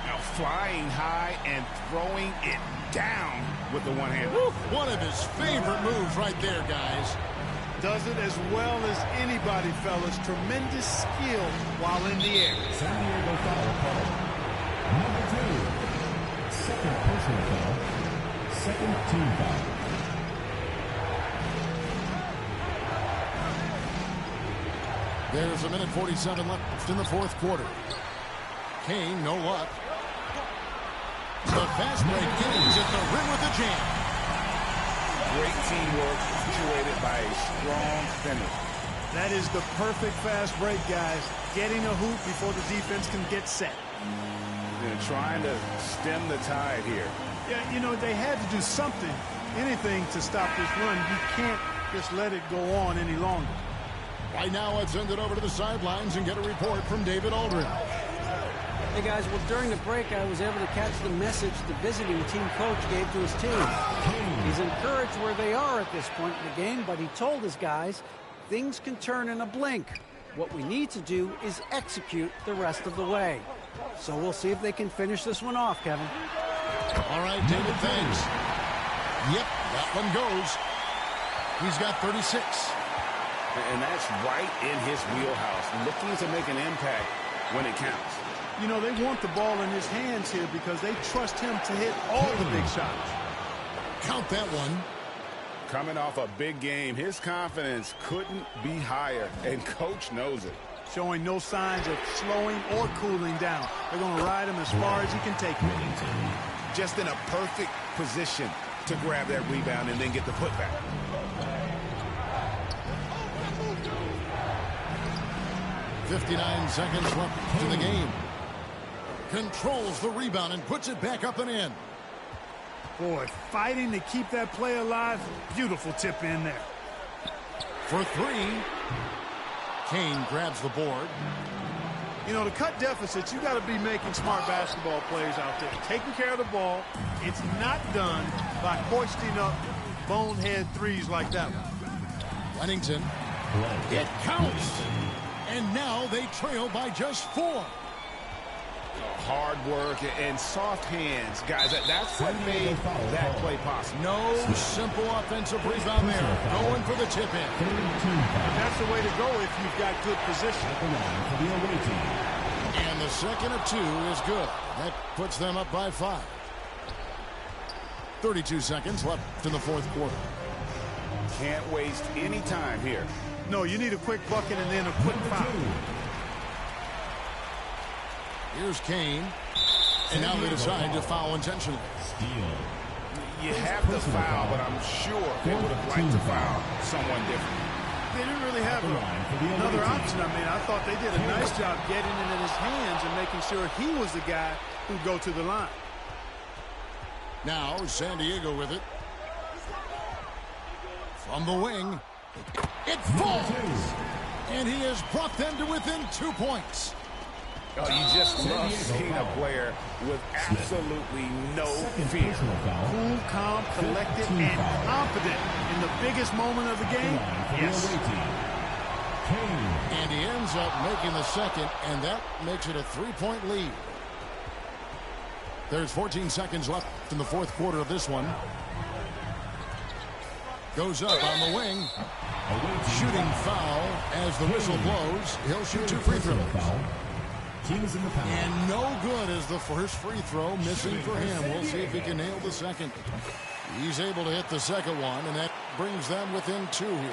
Now flying high and throwing it down with the one hand. One of his favorite moves right there, guys. Does it as well as anybody, fellas. Tremendous skill while in the air. San Diego foul call. Number 2. Second personal foul. Second team foul. There's a minute 47 left in the fourth quarter. Kane, no luck. The fast break ends at the rim with a jam. Great teamwork, punctuated by a strong finish. That is the perfect fast break, guys. Getting a hoop before the defense can get set. They're trying to stem the tide here. Yeah, you know, they had to do something, anything to stop this run. You can't just let it go on any longer. Right now, let's send it over to the sidelines and get a report from David Aldridge. Hey, guys, well, during the break, I was able to catch the message the visiting team coach gave to his team. He's encouraged where they are at this point in the game, but he told his guys things can turn in a blink. What we need to do is execute the rest of the way. So we'll see if they can finish this one off, Kevin. All right, David, thanks. Yep, that one goes. He's got 36. And that's right in his wheelhouse, looking to make an impact when it counts. You know, they want the ball in his hands here because they trust him to hit all the big shots. Count that one. Coming off a big game, his confidence couldn't be higher, and coach knows it. Showing no signs of slowing or cooling down. They're going to ride him as far as he can take him. Just in a perfect position to grab that rebound and then get the putback. 59 seconds left in the game. Controls the rebound and puts it back up and in. Boy, fighting to keep that play alive. Beautiful tip in there. For 3. Kane grabs the board. You know, to cut deficits, you got to be making smart basketball plays out there. Taking care of the ball. It's not done by hoisting up bonehead threes like that one. Wennington. It counts. And now they trail by just 4. Hard work and soft hands, guys. That's what made that play possible. No simple offensive rebound there. Going for the tip in. And that's the way to go if you've got good position. And the second of 2 is good. That puts them up by 5. 32 seconds left in the fourth quarter. Can't waste any time here. No, you need a quick bucket and then a quick foul. Here's Kane. And now they decide to foul intentionally. You have the foul, but I'm sure they would have liked to foul someone different. They didn't really have another option. I mean, I thought they did a nice job getting it in his hands and making sure he was the guy who'd go to the line. Now San Diego with it. From the wing. It falls. And he has brought them to within 2 points. Oh, you just love seeing a player with absolutely no fear. Cool, calm, collected, and confident in the biggest moment of the game. Yes. And he ends up making the second, and that makes it a 3-point lead. There's 14 seconds left in the fourth quarter of this one. Goes up on the wing. Shooting foul as the whistle blows. He'll shoot 2 free throws. And no good is the first free throw, missing for him. We'll see if he can nail the second. He's able to hit the second one, and that brings them within 2 here.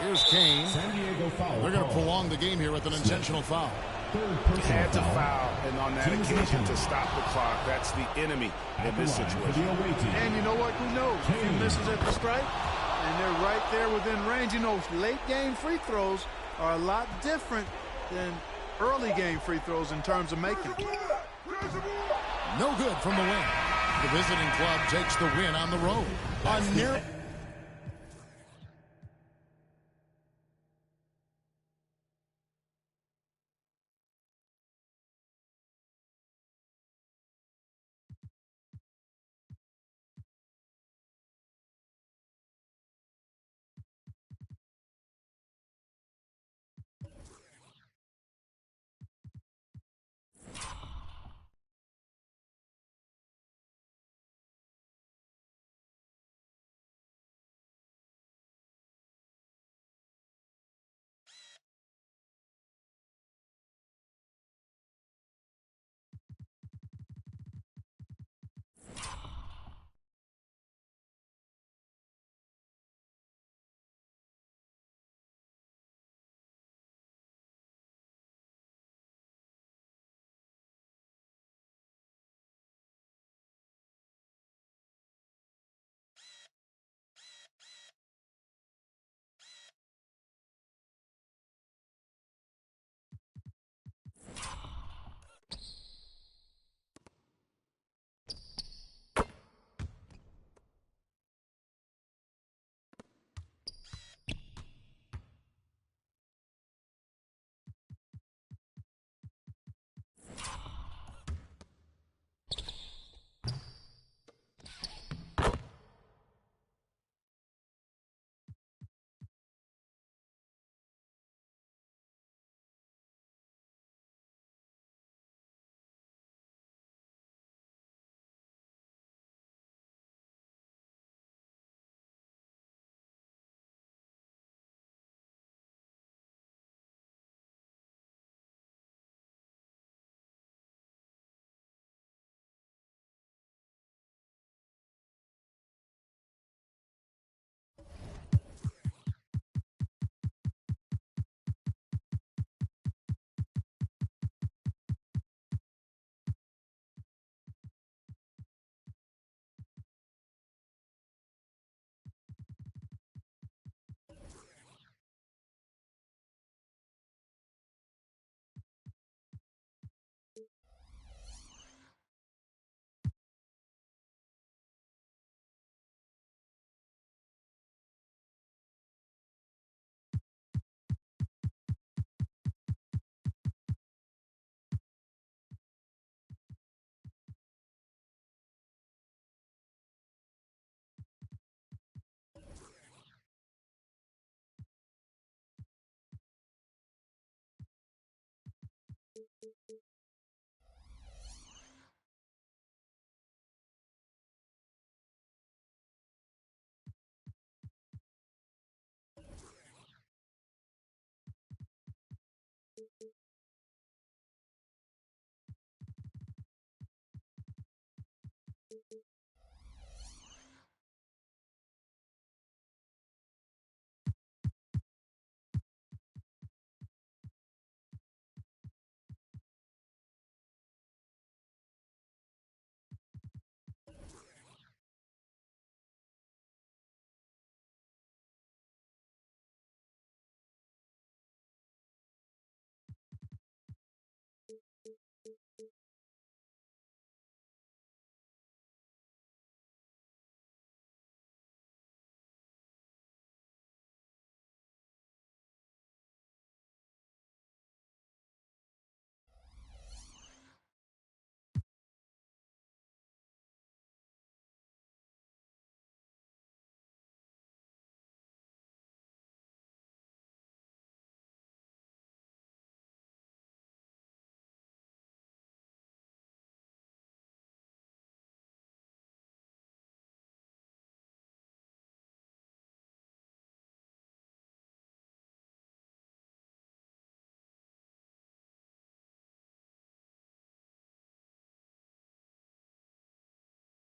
Here's Kane. They're going to prolong the game here with an intentional foul. Had to foul, and on that occasion to stop the clock. That's the enemy in this situation. And you know what? Who knows? A few misses at the stripe, and they're right there within range. You know, late game free throws are a lot different than early game free throws in terms of making. No good from the win. The visiting club takes the win on the road.